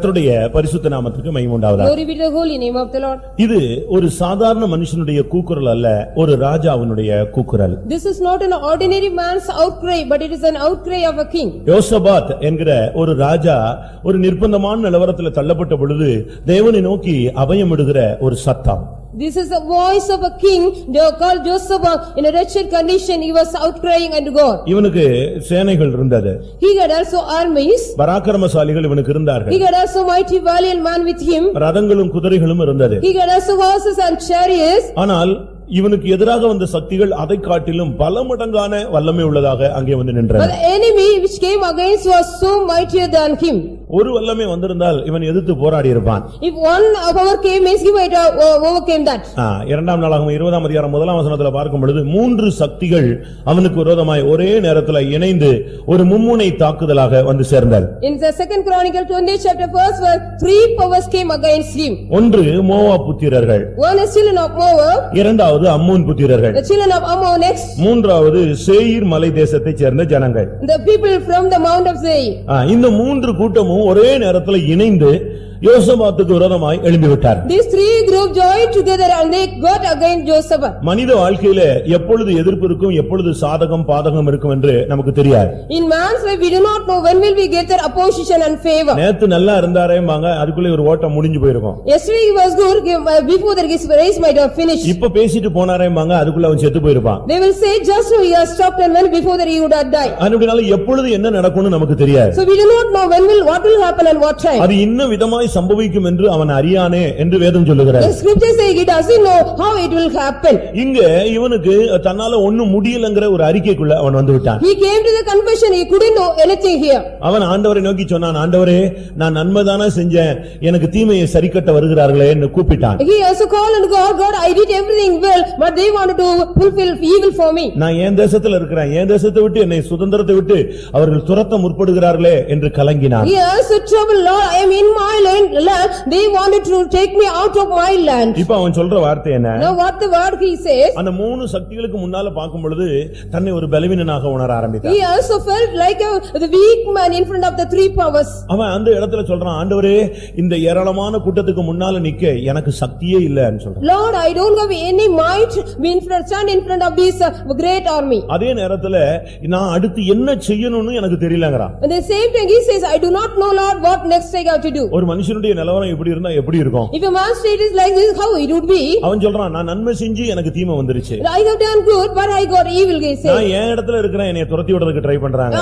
கர்த்தருடைய பரிசுத்த நாமத்துக்கு மகிமை உண்டாவதாக. Glory be to the holy name of the Lord. இது ஒரு சாதாரண மனுஷனுடைய கூக்குரல் அல்ல, ஒரு ராஜாவினுடைய கூக்குரல். This is not an ordinary man's outcry, but it is an outcry of a king. யோசபாத் என்கிற ஒரு ராஜா ஒரு நிர்பந்தமான நிலவரத்தில் தள்ளப்பட்ட பொழுது தேவனை நோக்கி அபயமிடுகிற ஒரு சத்தம். This is the voice of a king called Joseph. In a wretched condition, he was outcrying unto God. இவனுக்கு சேனைகள் இருந்தது. He had also armies. பராக்கிரமசாலிகள் இவனுக்கு இருந்தார்கள். He had also mighty valiant man with him. ரதங்களும் குதிரைகளும் இருந்தது. He had also horses and chariots. ஆனால் இவனுக்கு எதிராக வந்த சக்திகள் அதை காட்டிலும் பல மடங்கான வல்லமை உள்ளதாக அங்கே வந்து நின்றது. But the enemy which came against was so mightier than him. ஒரு வல்லமை வந்திருந்தால் இவன் எதிர்த்து போராடி இருப்பான். If one power came, he might overcame that. இரண்டாம் நாளாகமம் 20ஆம் அதிகாரம் 1ஆம் வசனத்தில் பார்க்கும் பொழுது 3 சக்திகள் அவனுக்கு விரோதமாய் ஒரே நேரத்தில் இணைந்து ஒரு மும்முனை தாக்குதலாக வந்து சேர்ந்தார். In the second Chronicle 20 chapter first verse, 3 powers came against him. ஒன்று மோவாப் புத்திரர்கள், One is children of Moab, இரண்டாவது அம்மோன் புத்திரர்கள், the children of Ammon next, மூன்றாவது சேயீர் மலை தேசத்தைச் சேர்ந்த ஜனங்கள், the people from the Mount of Seir. இந்த 3 கூட்டமும் ஒரே நேரத்தில் இணைந்து யோசபாத்துக்கு விரோதமாய் எழும்பிவிட்டார். These 3 groups joined together and they got against Joseph. மனித வாழ்க்கையிலே எப்பொழுது எதிர்ப்பு இருக்கும், எப்பொழுது சாதகம் பாதகம் இருக்கும் என்று நமக்கு தெரியாது. In man's life we do not know when will we get their opposition and favor. நேத்து நல்லா இருந்தாரேம்பாங்க, அதுக்குள்ள ஒரு ஓட்டம் முடிஞ்சு போயிருக்கும். Yesterday he was good, before the race might have finished. இப்ப பேசிட்டு போனாரேம்பாங்க, அதுக்குள்ள அவன் செத்து போயிருப்பான். They will say just now he has stopped and when before that he would have died. அப்படினால எப்பொழுது என்ன நடக்கும்னு நமக்கு தெரியாது. So we do not know what will happen and what time. அது இன்ன விதமாய் சம்பவிக்கும் என்று அவன் அறியானே என்று வேதம் சொல்லுகிறது. The scripture say he doesn't know how it will happen. இங்க இவனுக்கு தன்னால ஒண்ணும் முடியலங்கற ஒரு அறிக்கைக்குள்ள அவன் வந்து விட்டான். He came to the confession, he couldn't know anything here. அவன் ஆண்டவரை நோக்கி சொன்னான், ஆண்டவரே நான் நன்மைதானே செஞ்சேன், எனக்கு தீமையை சரிக்கட்ட வருகிறார்களே என்று கூப்பிட்டான். He also called and God, I did everything well, but they wanted to fulfill evil for me. நான் என் தேசத்துல இருக்கிறேன், என் தேசத்தை விட்டு என்னை சுதந்திரத்தை விட்டு அவர்கள் துரத்த முற்படுகிறார்களே என்று கலங்கினான். He also troubled, Lord, I am in my land, they wanted to take me out of my land. இப்ப அவன் சொல்ற வார்த்தை என்ன? Now what the word he says? அந்த 3 சக்திகளுக்கு முன்னால பார்க்கும் பொழுது தன்னை ஒரு பலவீனனாக உணர ஆரம்பித்தான். He also felt like the weak man in front of the 3 powers. அவன் அந்த இடத்துல சொல்றான், ஆண்டவரே இந்த ஏராளமான கூட்டத்துக்கு முன்னால நிக்க எனக்கு சக்தியே இல்லன்னு சொல்றான். Lord, I don't have any might stand in front of this great army. அதே நேரத்துல நான் அடுத்து என்ன செய்யணும்னு எனக்கு தெரியலங்கறான். At the same time he says, I do not know, Lord, what next I got to do. ஒரு மனுஷனுடைய நிலவரம் இப்படி இருந்தா எப்படி இருக்கும்? If a man's state is like this, how it would be? அவன் சொல்றான், நான் நன்மை செஞ்சு எனக்கு தீமை வந்துருச்சு. I have done good, but I got evil, he says. நான் என் இடத்துல இருக்கிறேன், என்னை துரத்தி விடுறதுக்கு ட்ரை பண்றாங்க.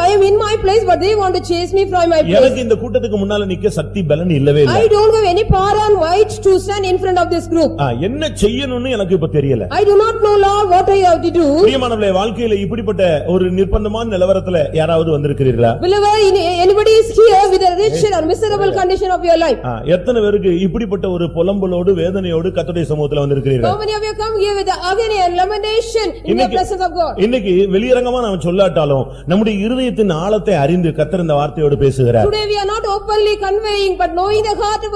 I am in my place, but they want to chase me from my place. எனக்கு இந்த கூட்டத்துக்கு முன்னால நிக்க சக்தி பலன் இல்லவே இல்ல. I don't have any power and might to stand in front of this group. என்ன செய்யணும்னு எனக்கு இப்ப தெரியல. I do not know, Lord, what I have to do. பிரியமானவர்களே, வாழ்க்கையில இப்படிப்பட்ட ஒரு நிர்பந்தமான நிலவரத்துல யாராவது வந்திருக்கிறீர்களா? Anybody is here with a wretched or miserable condition of your life? எத்தனை பேருக்கு இப்படிப்பட்ட ஒரு புலம்பலோடு வேதனையோடு கர்த்தருடைய சமூகத்துல வந்திருக்கிறீர்கள்? How many of you come here with the agony and lamentation in the presence of God? இன்னைக்கு வெளியரங்கமா நாம சொல்லாட்டாலும் நம்முடைய இருதயத்தின் ஆழத்தை அறிந்து கர்த்தர் இந்த வார்த்தையோடு பேசுகிறார். Today we are not openly conveying, but knowing the heart of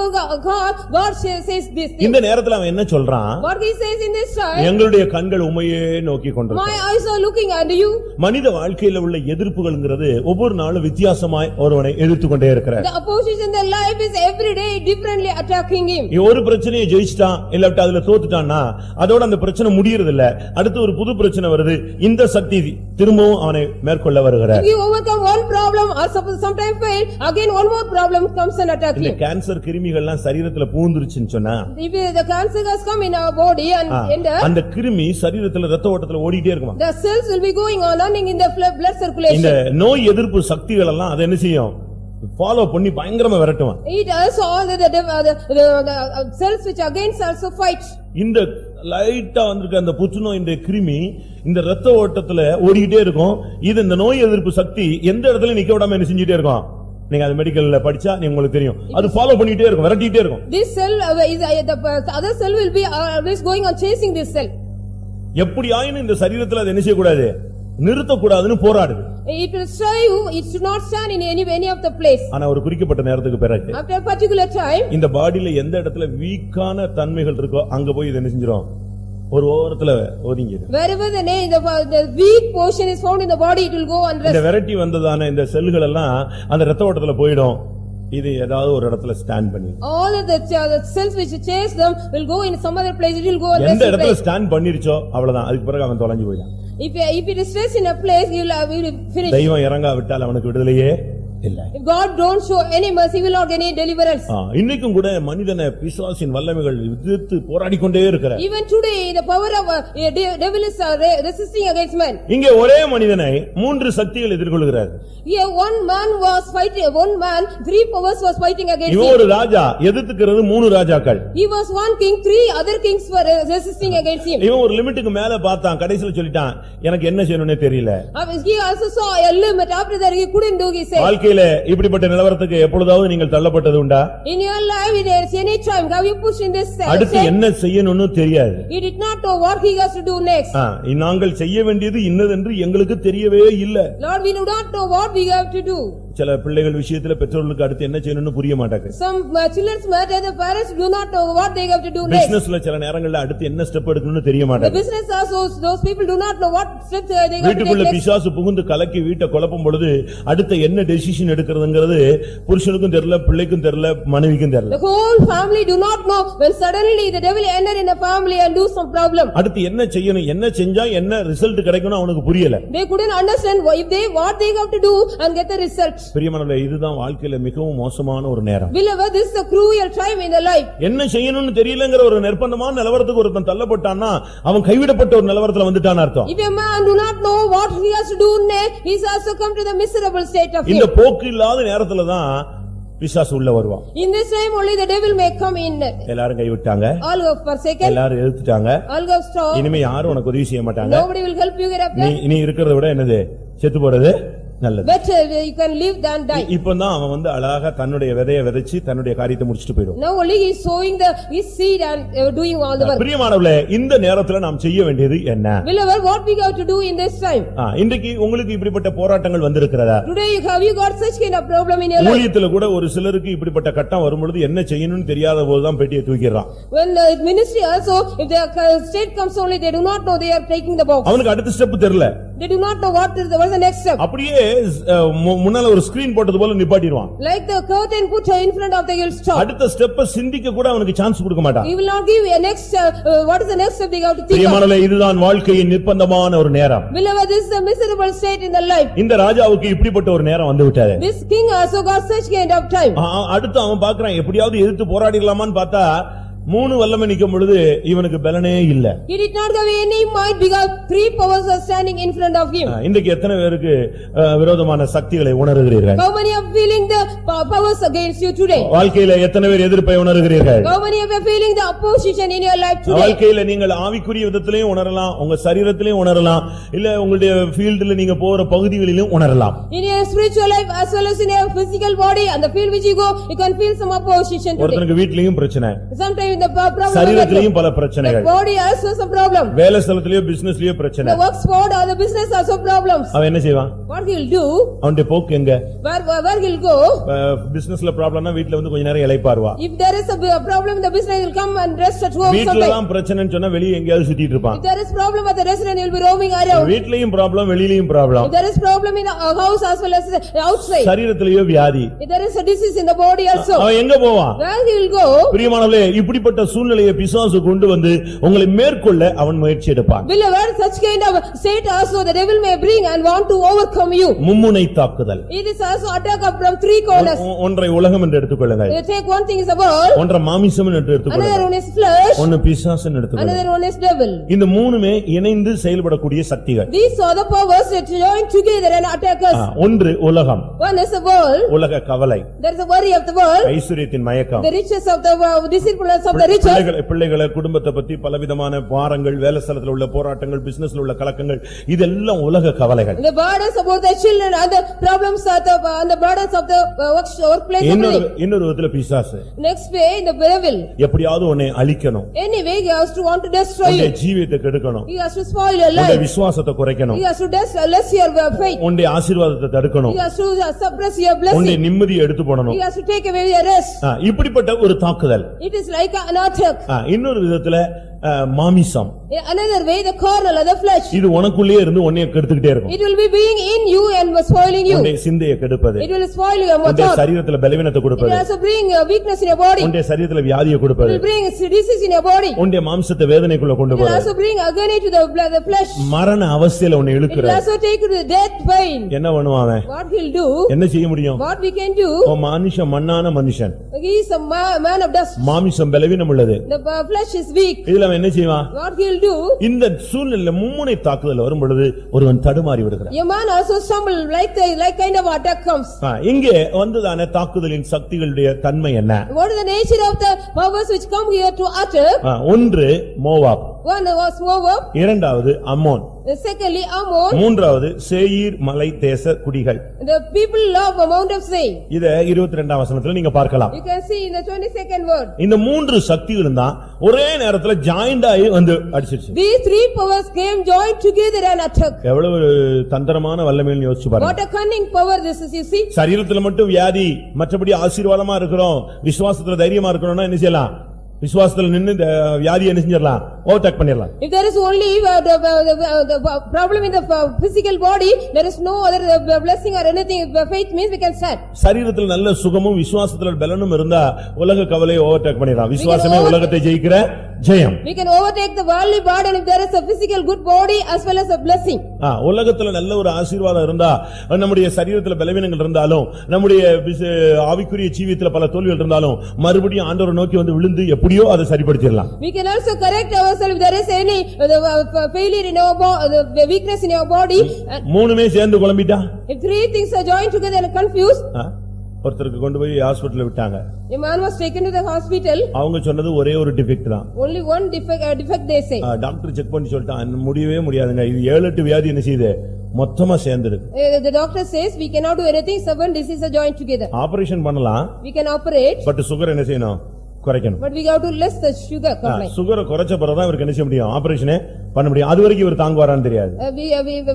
God says this thing. இந்த நேரத்துல அவன் என்ன சொல்றான்? What he says in this time? எங்களுடைய கண்கள் உம்மையே நோக்கி கொண்டிருக்கிறது. My eyes are looking at you. மனித வாழ்க்கையில உள்ள எதிர்ப்புகள்ங்கிறது ஒவ்வொரு நாளும் வித்தியாசமாய் ஒருவனை எதிர்த்துக்கொண்டே இருக்கிறார். The opposition in the life is every day differently attacking him. ஒரு பிரச்சனையை ஜெயிச்சிட்டான் இல்ல அதுல தோத்துட்டான்னா அதோட அந்த பிரச்சனை முடியறது இல்ல, அடுத்து ஒரு புது பிரச்சனை வருது. இந்த சக்தி திரும்பவும் அவனை மேற்கொள்ள வருகிறார். If you overcome one problem or sometimes fail, again one more problem comes and attack you. இந்த கேன்சர் கிருமிகள்லாம் சரீரத்துல பூந்துருச்சுன்னு சொன்னா, if the cancer has come in our body and அந்த கிருமி சரீரத்துல ரத்த ஓட்டத்துல ஓடிட்டே இருக்குமா, the cells will be going on running in the blood circulation. இந்த நோய் எதிர்ப்பு சக்திகள் எல்லாம் அது என்ன செய்யும்? ஃபாலோ பண்ணி பயங்கரமா விரட்டுவான். It also all the cells which against also fight. இந்த லைட்டா வந்திருக்க அந்த புற்றுநோய் கிருமி இந்த ரத்த ஓட்டத்துல ஓடிட்டே இருக்கும். இது இந்த நோய் எதிர்ப்பு சக்தி எந்த இடத்துல நிக்க விடாம என்ன செஞ்சிட்டே இருக்கும்? நீங்க அது மெடிக்கல்ல படிச்சா உங்களுக்கு தெரியும். அது ஃபாலோ பண்ணிட்டே இருக்கும், விரட்டிட்டே இருக்கும். This cell the other cell will be always going on chasing this cell. எப்படி ஆயினும் இந்த சரீரத்துல அது என்ன செய்ய கூடாது? நிறுத்த கூடாதுன்னு போராடுது. It will strive, it should not stand in any of the place. ஆனா ஒரு குறிக்கப்பட்ட நேரத்துக்கு பிறகு after a particular time இந்த பாடியில எந்த இடத்துல வீக்கான தன்மைகள் இருக்கோ அங்க போய் இது என்ன செஞ்சிரும்? ஒரு ஓரத்துல ஒதுங்கிடும். Wherever the weak portion is found in the body, it will go and rest. இந்த வெரைட்டி வந்ததான இந்த செல்கள் எல்லாம் அந்த ரத்த ஓட்டத்துல போய்டும். இது ஏதாவது ஒரு இடத்துல ஸ்டாண்ட் பண்ணி All of the cells which chase them will go in some other place. It will go எந்த in இடத்துல place. ஸ்டாண்ட் பண்ணிருச்சோ அவ்வளவுதான், அதுக்கு பிறகு அவன் தொலைஞ்சு போயிடான். If it is stressed in a place, he will finish. தெய்வம் இறங்கா விட்டால் அவனுக்கு விடுதலையே இல்ல. If God don't show any mercy, he will not get any deliverance. இன்னைக்கும் கூட மனிதனை பிசாசின் வல்லமைகள் எதிர்த்து போராடிக்கொண்டே இருக்கிறார். Even today the power of devil is resisting against man. இங்கே ஒரே மனிதனை மூன்று சக்திகள் எதிர்கொள்கிறார். Here one man was fighting, one man, three powers was fighting against இவன் him. ஒரு ராஜா, எதிர்த்துக்கிறது மூணு ராஜாக்கள். He was one king, three other kings were resisting against him. இவன் ஒரு லிமிட்டுக்கு மேல பார்த்தான், கடைசில சொல்லிட்டான் எனக்கு என்ன செய்யணும்னே தெரியல. He also saw a limit. After that he couldn't do his say. வாழ்க்கையில இப்படிப்பட்ட நிலவரத்துக்கு எப்பொழுதாவது நீங்கள் தள்ளப்பட்டது உண்டா? In your life, in any time, have you pushed in this அடுத்து என்ன செய்யணும்னு தெரியாது. He did not know what he has to do next. நாங்கள் செய்ய வேண்டியது இன்னதென்று எங்களுக்கு தெரியவே இல்ல. Lord, we do not know what we have to do. சில பிள்ளைகள் விஷயத்துல பெற்றோர்களுக்கு அடுத்து என்ன செய்யணும்னு புரிய மாட்டாங்க. Some children's matter, the parents do not know what they have to do next. பிசினஸ்ல சில நேரங்கள்ல அடுத்து என்ன ஸ்டெப் எடுக்கணும்னு தெரிய The மாட்டாங்க. business also, those people do not know what steps they have to வீட்டுக்குள்ள take next. பிசாசு புகுந்து கலக்கி வீட்டை குழப்பும் பொழுது அடுத்து என்ன டெசிஷன் எடுக்கிறதுங்கிறது புருஷனுக்கும் தெரியல, பிள்ளைக்கும் தெரியல, மனைவிக்கும் தெரியல. The whole family do not know when suddenly the devil enter in a family and do some problem. அடுத்து என்ன செய்யணும், என்ன செஞ்சா என்ன ரிசல்ட் கிடைக்கணும் அவனுக்கு புரியல. They couldn't understand what they have to do and get the result. பிரியமானவர்களே, இதுதான் வாழ்க்கையில மிகவும் மோசமான ஒரு நேரம். Beloved, this is a cruel time in the life. என்ன செய்யணும்னு தெரியலங்கிற ஒரு நிர்பந்தமான நிலவரத்துக்கு ஒருத்தன் தள்ளப்பட்டான்னா அவன் கைவிடப்பட்ட ஒரு நிலவரத்துல வந்துட்டான்னு அர்த்தம். If a man do not know what he has to do next, he has also come to the miserable state of இந்த him. போக்கு இல்லாத நேரத்துல தான் பிசாசு உள்ள வருவான். In this time only the devil may come in. எல்லாரும் கைவிட்டாங்க, All have forsaken, எல்லாரும் எதிர்த்துட்டாங்க, all have stopped. இனிமே யாரும் உனக்கு உதவி செய்ய மாட்டாங்க. Nobody will help you get up there. நீ இருக்கிறத விட என்னது செத்து போறது நல்லது. Better you can live than die. இப்பதான் அவன் வந்து அழகா தன்னுடைய விதையை விதைச்சு தன்னுடைய காரியத்தை முடிச்சிட்டு போயிடும். Now only he is sowing his seed and doing all the work. பிரியமானவர்களே, இந்த நேரத்துல நாம் செய்ய வேண்டியது என்ன? Beloved, what we have to do in this time? இன்றைக்கு உங்களுக்கு இப்படிப்பட்ட போராட்டங்கள் வந்திருக்கிறதா? Today have you got such kind of problem in your life? ஊழியத்துல கூட ஒரு சிலருக்கு இப்படிப்பட்ட கட்டம் வரும்பொழுது என்ன செய்யணும்னு தெரியாத போதுதான் பெட்டியை தூக்கிடுறான். When ministry also, if the state comes only, they do not know they are taking the box. அவனுக்கு அடுத்த ஸ்டெப் தெரியல. They do not know what is the next step. அப்படியே முன்னால ஒரு ஸ்கிரீன் போட்டது போல நிப்பாட்டிடுவான். Like the curtain put in front of the hill stop. அடுத்த ஸ்டெப்ப சிந்திக்க கூட அவனுக்கு சான்ஸ் கொடுக்க மாட்டான். He will not give a next what is the next step they have to think of. பிரியமானவர்களே, இதுதான் வாழ்க்கையின் நிர்பந்தமான ஒரு நேரம். Beloved, this is a miserable state in the life. இந்த ராஜாவுக்கு இப்படிப்பட்ட ஒரு நேரம் வந்து விட்டது. This king also got such kind of time. அடுத்து அவன் பார்க்கறான் எப்படியாவது எதிர்த்து போராடிடலாமான்னு பார்த்தா மூணு வல்லமை நிக்கும் பொழுது இவனுக்கு பலனே இல்ல. He did not have any might because three powers are standing in front of him. இன்றைக்கு எத்தனை பேருக்கு விரோதமான சக்திகளை உணர்கிறீர்கள்? How many are feeling the powers against you today? வாழ்க்கையில எத்தனை பேர் எதிர்ப்பை உணர்கிறீர்கள்? How many are feeling the opposition in your life today? வாழ்க்கையில நீங்கள் ஆவிக்குரிய விதத்திலேயும் உணரலாம், உங்க சரீரத்திலேயும் உணரலாம், இல்ல உங்களுடைய ஃபீல்ட்ல நீங்க போற பகுதிகளிலும் உணரலாம். In your spiritual life as well as in your physical body and the field which you go, you can feel some opposition today. ஒருத்தனுக்கு வீட்லயும் பிரச்சனை, Sometimes the problem சரீரத்திலேயும் பல பிரச்சனைகள், the body also some problem, வேலை ஸ்தலத்திலேயோ பிசினஸ்லயோ பிரச்சனை, the work spot or the business also problems. அவன் என்ன செய்வான்? What he will do? அவனுடைய போக்கு எங்க? Where he will go? பிசினஸ்ல ப்ராப்ளம்னா வீட்ல வந்து கொஞ்ச நேரம் இளைப்பாருவா. If there is a problem in the business, he will come and rest at home வீட்ல sometime. தான் பிரச்சனைன்னு சொன்னா வெளிய எங்கயாவது சுத்திட்டு இருப்பான். If there is problem at the restaurant, he will be roaming around. வீட்லயும் ப்ராப்ளம், வெளியிலயும் problem. If there is problem in the house as well as outside. சரீரத்திலேயோ வியாதி. If there is a disease in the body also. அவன் எங்க போவான்? Where he will go? பிரியமானவர்களே, இப்படிப்பட்ட சூழ்நிலையை பிசாசு கொண்டு வந்து உங்களை மேற்கொள்ள அவன் முயற்சி எடுப்பான். Beloved, such kind of state also the devil may bring and want to overcome you. மும்முனை தாக்குதல். It is also attack from three corners. ஒன்றை உலகம் என்று எடுத்துக்கொள்ளுங்கள். You take one thing is the world. ஒன்றை மாமிசம் என்று Another எடுத்துக்கொள்ளுங்கள். one is flesh. ஒன்னு பிசாசு எடுத்துக்கொள்ளுங்கள். Another one is devil. இந்த மூணுமே இணைந்து செயல்படக்கூடிய சக்திகள். These are the powers that join together and attack us. ஒன்று உலகம். One is the world. உலக கவலை. There is a worry of the world. ஐஸ்வரியத்தின் மயக்கம். The riches of the deceitfulness of the riches. பிள்ளைகளை குடும்பத்தை பத்தி பலவிதமான பாரங்கள், வேலை ஸ்தலத்துல உள்ள போராட்டங்கள், பிசினஸ்ல உள்ள கலக்கங்கள், இதெல்லாம் உலக கவலைகள். The burdens about the children and the problems of the burdens of the workplace. இன்னொரு விதத்துல பிசாசு. Next way the devil. எப்படியாவது உன்னை அழிக்கணும். Anyway he has to want to destroy you. உன்னுடைய ஜீவியத்தை கெடுக்கணும். He has to spoil your life. உன்னுடைய விசுவாசத்தை குறைக்கணும். He has to less your faith. உன்னுடைய ஆசீர்வாதத்தை தடுக்கணும். He has to suppress your blessing. உன்னுடைய நிம்மதியை எடுத்து போடணும். He has to take away your rest. இப்படிப்பட்ட ஒரு தாக்குதல். It is like an attack. இன்னொரு விதத்துல மாமிசம். Another way, the carnal or the flesh. இது உனக்குள்ளே இருந்து உன்னை கெடுத்துக்கிட்டே இருக்கும். It will be being in you and spoiling you. உன்னுடைய சிந்தையை கெடுப்பது. It will spoil your உன்னுடைய thought. சரீரத்துல பலவீனத்தை It கொடுப்பது. will also bring weakness in your body. உன்னுடைய சரீரத்துல வியாதியை It கொடுப்பது. will bring disease in your body. உன்னுடைய மாம்சத்தை வேதனைக்குள்ள கொண்டு It will போறது. also bring agony to the flesh. மரண அவஸ்தையில உன்னை It will இழுக்கிறது. also take you to the death pain. என்ன பண்ணுவான் அவன்? What he'll do? என்ன செய்ய முடியும்? What we can do? மனுஷன் மண்ணான மனுஷன். He is a man of dust. மாமிசம் பலவீனம் உள்ளது. The flesh is weak. இதுல அவன் என்ன செய்வான்? What he'll do? இந்த சூழ்நிலையில மும்முனை தாக்குதல் வரும் பொழுது ஒருவன் தடுமாறி விடுகிறான். Your man also stumble like kind of attack comes. இங்கே வந்ததான தாக்குதலின் சக்திகளுடைய தன்மை என்ன? What is the nature of the powers which come here to attack? ஒன்று மோவாப். One was Moab. இரண்டாவது அம்மோன். Secondly Ammon. மூன்றாவது சேயீர் மலை தேச குடிகள். The people of the Mount of Seir. இத 22ஆம் வசனத்துல நீங்க பார்க்கலாம். You can see in the 22nd word. இந்த மூன்று சக்திகளும் தான் ஒரே நேரத்துல ஜாயிண்ட் ஆகி வந்து அடிச்சிருச்சு. These three powers came joined together and attacked. எவ்வளவு தந்திரமான வல்லமைன்னு யோசிச்சு பாருங்க. What a cunning power this is, you see. சரீரத்துல மட்டும் வியாதி, மற்றபடி ஆசீர்வாதமா இருக்கிறோம், விசுவாசத்துல தைரியமா இருக்கணும்னா என்ன செய்யலாம்? விசுவாசத்துல நின்னு வியாதியை என்ன செஞ்சிரலாம்? ஓவர்டேக் பண்ணிரலாம். If there is only the problem in the physical body, there is no other blessing or anything. Faith means we can stand. சரீரத்துல நல்ல சுகமும் விசுவாசத்துல பலனும் இருந்தா உலக கவலையை ஓவர்டேக் பண்ணிரலாம். விசுவாசமே உலகத்தை ஜெயிக்கிற ஜெயம். We can overtake the worldly burden if there is a physical good body as well as a blessing. உலகத்துல நல்ல ஒரு ஆசீர்வாதம் இருந்தா, நம்முடைய சரீரத்துல பலவீனங்கள் இருந்தாலும், நம்முடைய ஆவிக்குரிய ஜீவியத்துல பல தோல்விகள் இருந்தாலும், மறுபடியும் ஆண்டவரை நோக்கி வந்து விழுந்து எப்படியோ அதை சரிப்படுத்திடலாம். We can also correct ourselves if there is any failure in our the weakness in our body. மூணுமே சேர்ந்து குழம்பிட்டா, If three things are joined together and confused. ஒருத்தருக்கு கொண்டு போய் ஹாஸ்பிடல்ல விட்டாங்க. A man was taken to the hospital. அவங்க சொன்னது ஒரே ஒரு டிஃபெக்ட் தான். Only one defect they say. Doctor check பண்ணி சொல்லிட்டான், முடியவே முடியாதுங்க, இது 7-8 வியாதி என்ன செய்யுது, மொத்தமா சேர்ந்துருக்கு. The doctor says we cannot do anything, 7 diseases are joined together. Operation பண்ணலாம். We can operate. But sugar என்ன செய்யணும்? குறைக்கணும். But we have to less the sugar complaint. சுகரை குறைச்ச பிறகு தான் இவருக்கு என்ன செய்ய முடியும்? ஆபரேஷனே பண்ண முடியும். அது வரைக்கும் இவர் தாங்குவாரான்னு தெரியாது.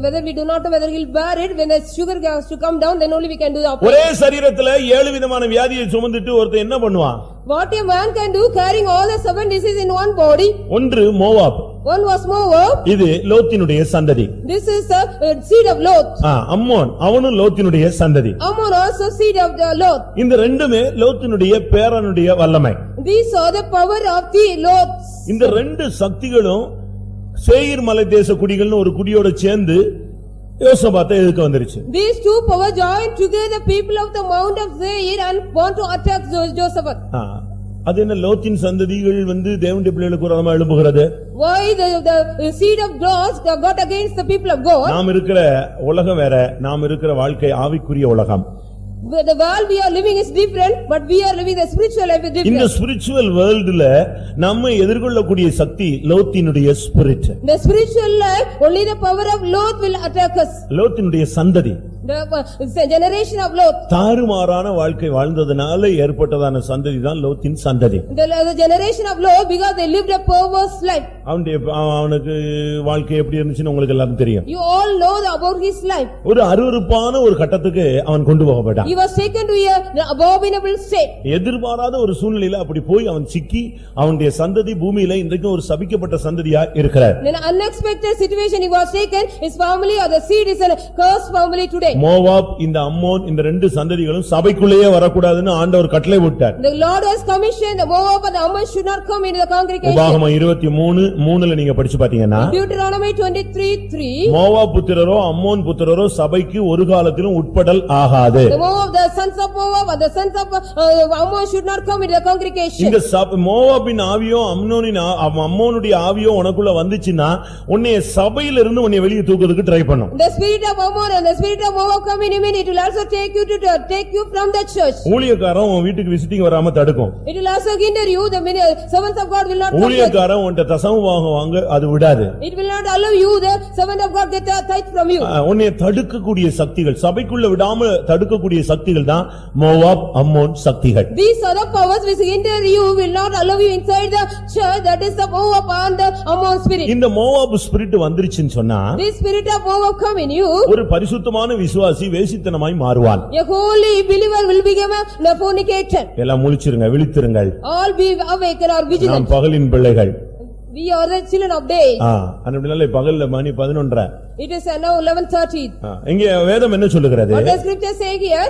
Whether we do not know whether he'll bear it, when the sugar has to come down, then only we can do the operation. ஒரே சரீரத்துல 7 விதமான வியாதியை சுமந்துட்டு ஒருத்தன் என்ன பண்ணுவான்? What a man can do carrying all the 7 diseases in one body. ஒன்று Moab. One was Moab. இது லோத்தினுடைய சந்ததி. This is the seed of Lot. Ammon அவனும் லோத்தினுடைய சந்ததி. Ammon also seed of the Lot. இந்த ரெண்டுமே லோத்தினுடைய பேரனுடைய வல்லமை. These are the power of the Lot. இந்த ரெண்டு சக்திகளும் சேயீர் மலை தேச குடிகள்னு ஒரு குடியோட சேர்ந்து யோசபாத்தை எதுக்க வந்துருச்சு. These two power joined together people of the Mount of Seir and want to attack Josaphat. அது என்ன லோத்தின் சந்ததிகள் வந்து தேவனுடைய பிள்ளைகளுக்கு விரோதமா எழும்புகிறது? Why the seed of God got against the people of God? நாம் இருக்கிற உலகம் வேற, நாம் இருக்கிற வாழ்க்கை ஆவிக்குரிய உலகம். The world we are living is different, but we are living the spiritual life is different. இந்த spiritual worldல நம்ம எதிர்கொள்ளக்கூடிய சக்தி லோத்தினுடைய spirit. The spiritual life, only the power of Lot will attack us. லோத்தினுடைய சந்ததி. The generation of Lot. தாறுமாறான வாழ்க்கை வாழ்ந்ததனால ஏற்பட்டதான சந்ததி தான் லோத்தின் சந்ததி. The generation of Lot because they lived a perverse life. அவனுக்கு வாழ்க்கை எப்படி இருந்துச்சுன்னு உங்களுக்கு எல்லாரும் தெரியும். You all know about his life. ஒரு அருவருப்பான ஒரு கட்டத்துக்கு அவன் கொண்டு போகப்பட்டான். He was taken to an abominable state. எதிர்பாராத ஒரு சூழ்நிலையில அப்படி போய் அவன் சிக்கி அவனுடைய சந்ததி பூமியில இன்றைக்கு ஒரு சபிக்கப்பட்ட சந்ததியா இருக்கிறார். In an unexpected situation he was taken, his family or the seed is a cursed family today. Moab இந்த அம்மோன் இந்த ரெண்டு சந்ததிகளும் சபைக்குள்ளேயே வரக்கூடாதுன்னு ஆண்டவர் கட்டளை விட்டார். The Lord has commissioned the Moab and the Ammon should not come into the congregation. உபாகமம் 23:3 நீங்க படிச்சு பாத்தீங்கன்னா Deuteronomy 23:3 மோவாப் புத்திரரோ அம்மோன் புத்திரரோ சபைக்கு ஒரு காலத்திலும் உட்படல் ஆகாது. The sons of Moab and the sons of Ammon should not come into the congregation. இந்த மோவாபின் ஆவியோ அம்மோனுடைய ஆவியோ உனக்குள்ள வந்துச்சுன்னா உன்னை சபையில இருந்து உன்னை வெளியே தூக்குறதுக்கு ட்ரை பண்ணும். The spirit of Ammon and the spirit of Moab come in a minute, it will also take you from the church. ஊழியக்காரன் உன் வீட்டுக்கு விசிட்டிங் வராம தடுக்கும். It will also hinder you, the servants of God will not come. ஊழியக்காரன் உன்கிட்ட தசமம் வாங்க அது விடாது. It will not allow you, the servant of God get a tithe from you. உன்னை தடுக்கக்கூடிய சக்திகள், சபைக்குள்ள விடாம தடுக்கக்கூடிய சக்திகள் தான் மோவாப் அம்மோன் சக்திகள். These are the powers which hinder you, will not allow you inside the church, that is the Moab and the Ammon spirit. இந்த மோவாப் ஸ்பிரிட் வந்துருச்சுன்னு சொன்னா This spirit of Moab come in you, ஒரு பரிசுத்தமான விசுவாசி வேசித்தனமாய் மாறுவான். a holy believer will become a fornicator. எல்லாம் முழிச்சிருங்க, விழித்திருங்கள். All be awake and are vigilant. நாம் பகலின் பிள்ளைகள். We are the children of day. அப்படினால பகல்ல மணி 11:30. It is now 11:30. இங்க வேதம் என்ன சொல்லுகிறது? What the scripture say here?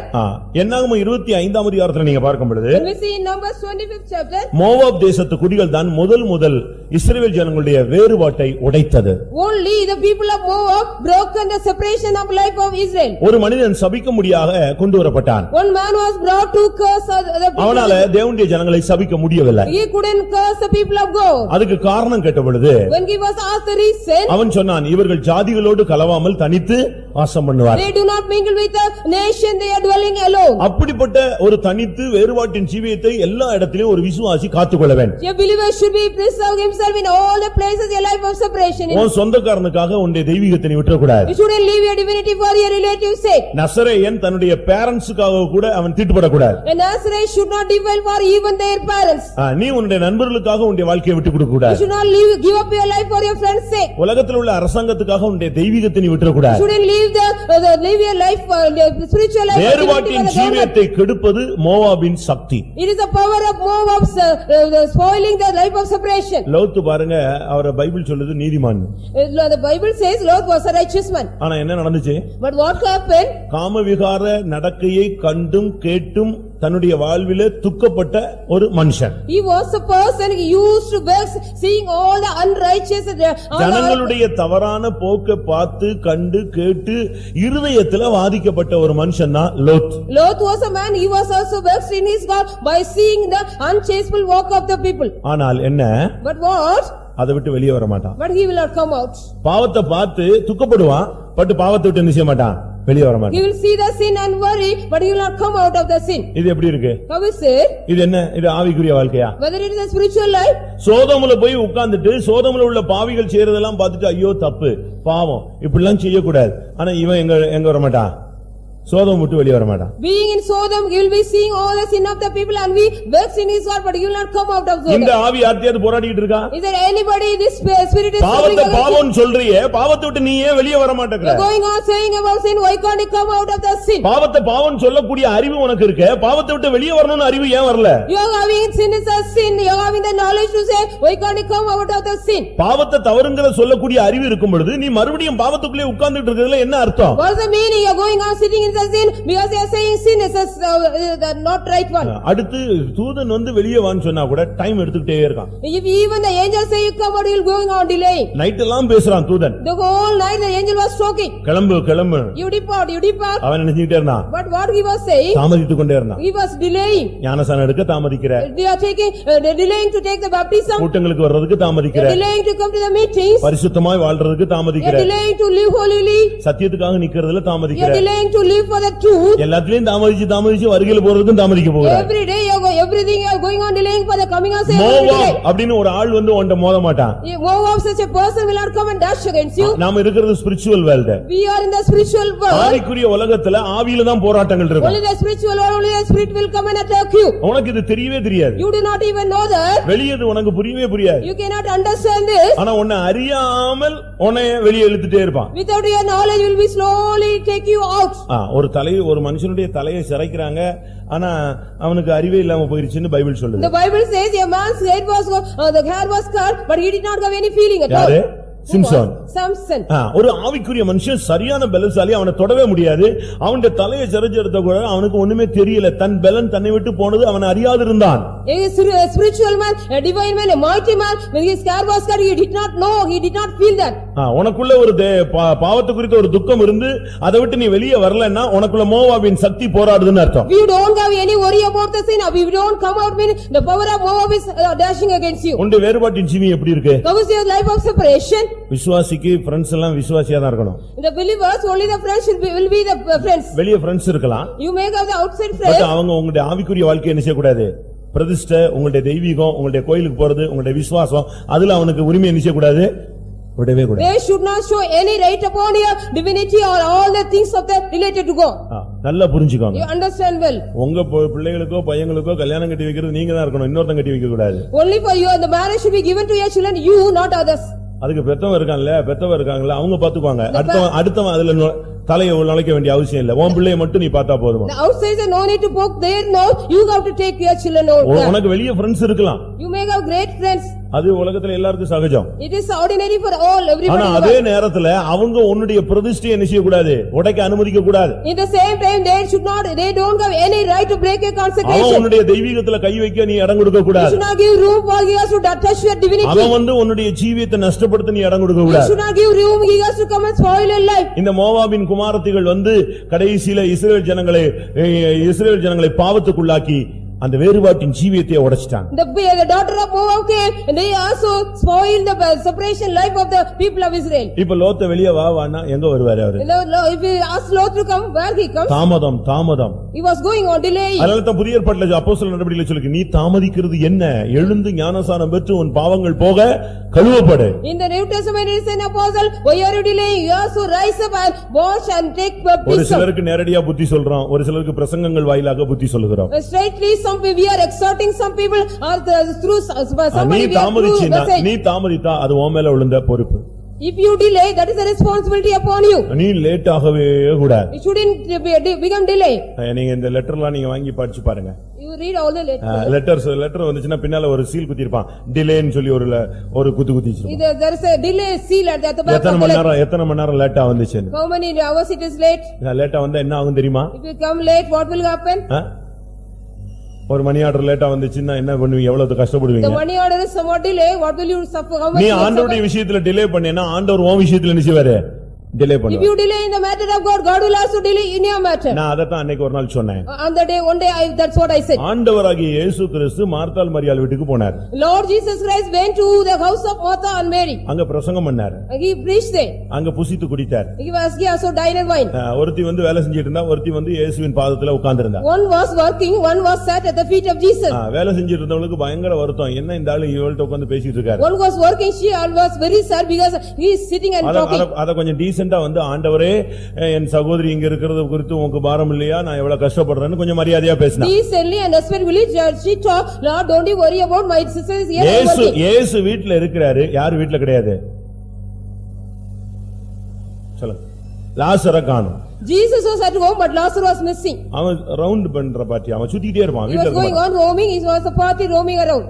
என்னாகமம் 25ஆம் அதிகாரத்துல நீங்க பார்க்கும் பொழுது When we see in Numbers 25th chapter, Moab தேசத்து குடிகள் தான் முதல் இஸ்ரவேல் ஜனங்களுடைய வேறுபாட்டை உடைத்தது. Only the people of Moab broken the separation of life of Israel. ஒரு மனிதன் சபிக்கும்படியாக கொண்டு வரப்பட்டான். One man was brought to curse the people. அவனால தேவனுடைய ஜனங்களை சபிக்க முடியவில்லை. He couldn't curse the people of God. அதுக்கு காரணம் கேட்ட பொழுது When he was asked the reason, அவன் சொன்னான், இவர்கள் ஜாதிகளோடு கலவாமல் தனித்து வாசம் பண்ணுவார். They do not mingle with the nation, they are dwelling alone. அப்படிப்பட்ட ஒரு தனித்து வேறுபாட்டின் ஜீவியத்தை எல்லா இடத்திலும் ஒரு விசுவாசி காத்துக்கொள்ள வேண்டும். A believer should be preserve himself in all the places, a life of separation. உன் சொந்தக்காரனுக்காக உன்னுடைய தெய்வீகத்தை நீ விட்டுறக்கூடாது. You shouldn't leave your divinity for your relative's sake. நசரேயன் தன்னுடைய பேரண்ட்ஸ்க்காக கூட அவன் தீட்டுப்படக்கூடாது. A Nazarene should not defile for even their parents. நீ உன்னுடைய நண்பர்களுக்காக உன்னுடைய வாழ்க்கையை விட்டு கொடுக்க கூடாது. You should not give up your life for your friends' sake. உலகத்தில் உள்ள அரசாங்கத்துக்காக உன்னுடைய தெய்வீகத்தை நீ விட்டுறக்கூடாது. You shouldn't leave your life for the spiritual life. வேறுபாட்டின் ஜீவியத்தை கெடுப்பது மோவாபின் சக்தி. It is the power of Moab spoiling the life of separation. லோத்து பாருங்க, அவரை பைபிள் சொல்லுது நீதிமான். The Bible says Lot was a righteous man. ஆனா என்ன நடந்துச்சு? But what happened? காமவிகார நடக்கையை கண்டும் கேட்டும் தன்னுடைய வாழ்விலே துக்கப்பட்ட ஒரு மனுஷன். He was a person who used to vex seeing all the unrighteous ஜனங்களுடைய தவறான போக்கை பார்த்து கண்டு கேட்டு இருதயத்திலே வாதிக்கப்பட்ட ஒரு மனுஷன் தான் Lot. Lot was a man, he was also vexed in his God by seeing the unchasteable walk of the people. ஆனால் என்ன? But what? அதை விட்டு வெளியே வர மாட்டான். But he will not come out. பாவத்தை பார்த்து துக்கப்படுவான், பட் பாவத்தை விட்டு என்ன செய்ய மாட்டான்? வெளியே வர மாட்டான். He will see the sin and worry, but he will not come out of the sin. இது எப்படி இருக்கு? How is it? இது என்ன? இது ஆவிக்குரிய வாழ்க்கையா? Whether it is a spiritual life? சோதோமுல போய் உட்கார்ந்துட்டு சோதோமுல உள்ள பாவிகள் செய்யறதெல்லாம் பார்த்துட்டு ஐயோ தப்பு பாவம் இப்படிலாம் செய்யக்கூடாது. ஆனா இவன் எங்க வர மாட்டான்? சோதோம் விட்டு வெளியே வர மாட்டான். Being in Sodom, he will be seeing all the sin of the people and we vex in his heart, but he will not come out of Sodom. இந்த ஆவி யார்த்தையாவது போராடிட்டு இருக்கா? Is there anybody this spirit is பாவத்தை பாவம்னு சொல்றியே, பாவத்தை விட்டு நீ ஏன் வெளியே வர மாட்டேங்கற? You are going on saying about sin, why can't you come out of the sin? பாவத்தை பாவம்னு சொல்லக்கூடிய அறிவு உனக்கு இருக்கு, பாவத்தை விட்டு வெளியே வரணும்னு அறிவு ஏன் வரல? You are having sin is a sin, you are having the knowledge to say why can't you come out of the sin? பாவத்தை தவறுங்கற சொல்லக்கூடிய அறிவு இருக்கும் பொழுது நீ மறுபடியும் பாவத்துக்குள்ளே உட்கார்ந்துட்டு இருக்கிறதுல என்ன அர்த்தம்? What is the meaning? You are going on sitting in the sin because they are saying sin is the not right one. அடுத்து தூதன் வந்து வெளியே வான்னு சொன்னா கூட டைம் எடுத்துக்கிட்டே இருக்கான். If even the angel say you come out, he will going on delaying. Night எல்லாம் பேசுறான் தூதன். The whole night the angel was talking. கிளம்பு கிளம்பு. You depart. அவன் நினைச்சிட்டே இருந்தான். But what he was saying? தாமதித்து கொண்டே இருந்தான். He was delaying. ஞானஸ்நானம் எடுக்க தாமதிக்கிற. They are taking delaying to take the baptism. கூட்டங்களுக்கு வர்றதுக்கு தாமதிக்கிற. Delaying to come to the meetings. பரிசுத்தமாய் வாழ்றதுக்கு தாமதிக்கிற. Delaying to live holily. சத்தியத்துக்காக நிக்கிறதுல தாமதிக்கிற. Delaying to live for the truth. எல்லாத்துலயும் தாமதிச்சு வருகையில போறதுக்கும் தாமதிக்க போற. Every day everything you are going on delaying for the coming of Savior. Moab அப்படினு ஒரு ஆள் வந்து உன்ட மோத மாட்டான். Moab such a person will not come and dash against you. நாம இருக்கிறது spiritual world. We are in the spiritual world. ஆவிக்குரிய உலகத்துல ஆவியில தான் போராட்டங்கள் இருக்கும். Only the spiritual world, only the spirit will come and attack you. உனக்கு இது தெரியவே தெரியாது. You do not even know that. வெளியது உனக்கு புரியவே புரியாது. You cannot understand this. ஆனா உன்னை அறியாமல் உன்னை வெளியே இழுத்துட்டே இருப்பான். Without your knowledge will be slowly take you out. ஒரு மனுஷனுடைய தலையை சிரைக்கிறாங்க, ஆனா அவனுக்கு அறிவே இல்லாம போயிருச்சுன்னு பைபிள் சொல்லுது. The Bible says a man's head was the hair was cut, but he did not have any feeling at all. யாரு? சிம்சோன். Samson. ஒரு ஆவிக்குரிய மனுஷன் சரியான பலசாலி, அவனை தொடவே முடியாது. அவனுடைய தலையை சிரைச்செடுத்த கூட அவனுக்கு ஒண்ணுமே தெரியல. தன் பலன் தன்னை விட்டு போனது அவன் அறியாது இருந்தான். A spiritual man, a divine man, a mighty man, when his hair was cut, he did not know, he did not feel that. உனக்குள்ள ஒரு பாவத்தை குறித்த ஒரு துக்கம் இருந்து அதை விட்டு நீ வெளியே வரலன்னா உனக்குள்ள மோவாபின் சக்தி போராடுதுன்னு அர்த்தம். If you don't have any worry about the sin, if you don't come out, mean the power of Moab is dashing against you. உன்னுடைய வேறுபாட்டின் ஜீவியம் எப்படி இருக்கு? How is your life of separation? விசுவாசிக்கு ஃப்ரெண்ட்ஸ் எல்லாம் விசுவாசியா தான் இருக்கணும். The believers, only the friends will be the friends. வெளிய ஃப்ரெண்ட்ஸ் இருக்கலாம். You may have the outside friends. But அவங்க உங்களுடைய ஆவிக்குரிய வாழ்க்கையை என்ன செய்ய கூடாது? பிரதிஷ்டை, உங்களுடைய தெய்வீகம், உங்களுடைய கோயிலுக்கு போறது, உங்களுடைய விசுவாசம், அதுல அவனுக்கு உரிமை என்ன செய்ய கூடாது? விடவே கூடாது. They should not show any right upon your divinity or all the things of that related to God. நல்லா புரிஞ்சுக்கோங்க. You understand well. உங்க பிள்ளைகளுக்கோ பையங்களுக்கோ கல்யாணம் கட்டி வைக்கிறது நீங்க தான் இருக்கணும், இன்னொருத்தன் கட்டி வைக்க கூடாது. Only for you, the marriage should be given to your children, you, not others. அதுக்கு பெத்தவங்க இருக்காங்கல்ல, அவங்க பாத்துக்குவாங்க. அடுத்தவன் அதுல தலையை நுழைக்க வேண்டிய அவசியம் இல்ல. உன் பிள்ளையை மட்டும் நீ பார்த்தா போதும். The outsiders no need to poke their nose, you have to take your children over. உனக்கு வெளிய ஃப்ரெண்ட்ஸ் இருக்கலாம். You may have great friends. அது உலகத்துல எல்லாருக்கும் சகஜம். It is ordinary for all, everybody. ஆனா அதே நேரத்துல அவங்க உன்னுடைய பிரதிஷ்டையை என்ன செய்ய கூடாது, உடைக்க அனுமதிக்க கூடாது. In the same time they don't have any right to break a consecration. அவன் உன்னுடைய தெய்வீகத்துல கை வைக்க நீ இடம் கொடுக்க You கூடாது. should not give room for he has to touch your divinity. அவன் உன்னுடைய ஜீவியத்தை நஷ்டப்படுத்த நீ இடம் கொடுக்க You கூடாது. should not give room he has to come and spoil your life. இந்த மோவாபின் குமாரத்திகள் கடைசியில இஸ்ரவேல் ஜனங்களை பாவத்துக்குள்ளாக்கி அந்த வேறுபாட்டின் ஜீவியத்தை உடைச்சிட்டாங்க. The daughter of Moab came and they also spoiled the separation life of the people of Israel. இப்ப லோத்த வெளியே வான்னா எங்க வருவாரு அவரு? If you ask Lot to come, where he comes? தாமதம். He was going on delaying. அதனால தான் புதிய ஏற்பாட்டில் அப்போஸ்தலர் நடவடிக்கையில சொல்லுங்க, நீ தாமதிக்கிறது என்ன, எழுந்து ஞானசானம் பெற்று உன் பாவங்கள் போக கழுவப்படு. In the New Testament it is an apostle, why are you delaying? You also rise up and wash and take baptism. ஒரு சிலருக்கு நேரடியா புத்தி சொல்றோம், ஒரு சிலருக்கு பிரசங்கங்கள் வாயிலாக புத்தி சொல்லுகிறோம். Straightly we are exhorting some people or through somebody நீ தாமதித்தா அது உன் மேல விழுந்த பொறுப்பு. If you delay, that is a responsibility upon you. நீ லேட் ஆகவே கூடாது. It shouldn't become delay. நீங்க இந்த லெட்டர்லாம் நீங்க வாங்கி படிச்சு பாருங்க. You read all the letters. Letter வந்துச்சுன்னா பின்னால ஒரு சீல் குத்தி இருப்பான், டிலேன்னு சொல்லி ஒரு குத்து வச்சிருப்பான். There is a delay seal at the back of the letter. எத்தனை மணி நேரம் லேட்டா வந்துச்சு? How many hours it is late? லேட்டா வந்தா என்ன ஆகும் தெரியுமா? If you come late, what will happen? ஒரு மணி ஆர்டர் லேட்டா வந்துச்சுன்னா என்ன பண்ணுவீங்க, எவ்வளவு கஷ்டப்படுவீங்க? The money order is somewhat delay, what will you suffer? How much? நீ ஆண்டவருடைய விஷயத்துல டிலே பண்ணேன்னா ஆண்டவர் உன் விஷயத்துல என்ன செய்வாரு? டிலே பண்ணுவார். If you delay in the matter of God, God will also delay in your matter. நான் அத தான் அன்னைக்கு ஒரு நாள் சொன்னேன். On the day, one day, that's what I said. ஆண்டவராகிய இயேசு கிறிஸ்து மார்த்தாள் மரியாள் வீட்டுக்கு போனார். Lord Jesus Christ went to the house of Martha and Mary. அங்க பிரசங்கம் பண்ணார். He preached there. அங்க புசித்து குடித்தார். He also dined and wine. ஒருத்தி வேலை செஞ்சிட்டு இருந்தா, ஒருத்தி இயேசுவின் பாதத்துல உட்கார்ந்திருந்தா. One was working, one was sat at the feet of Jesus. வேலை செஞ்சிட்டு இருந்தவளுக்கு பயங்கர வருத்தம், என்ன இந்த ஆளு இவள்ட்ட உட்கார்ந்து பேசிட்டு இருக்காரு. One was working, she was very sad because he is sitting and talking. அத கொஞ்சம் டீசென்ட்டா ஆண்டவரே என் சகோதரி இங்க இருக்கிறது குறித்து உங்களுக்கு பாரம் இல்லையா, நான் எவ்வளவு கஷ்டப்படுறேன்னு கொஞ்சம் மரியாதையா பேசினா. Decently and respectfully she talked, Lord, don't you worry about my sister is here. இயேசு வீட்ல இருக்கிறாரு, யார் வீட்ல கிடையாது? சொல்லுங்க. லாசரை காணோம். Jesus was at home but Lazarus was missing. அவன் ரவுண்ட் பண்ற பாட்டி, அவன் சுத்திட்டே இருப்பான் வீட்ல. He was going on roaming, he was a party roaming around.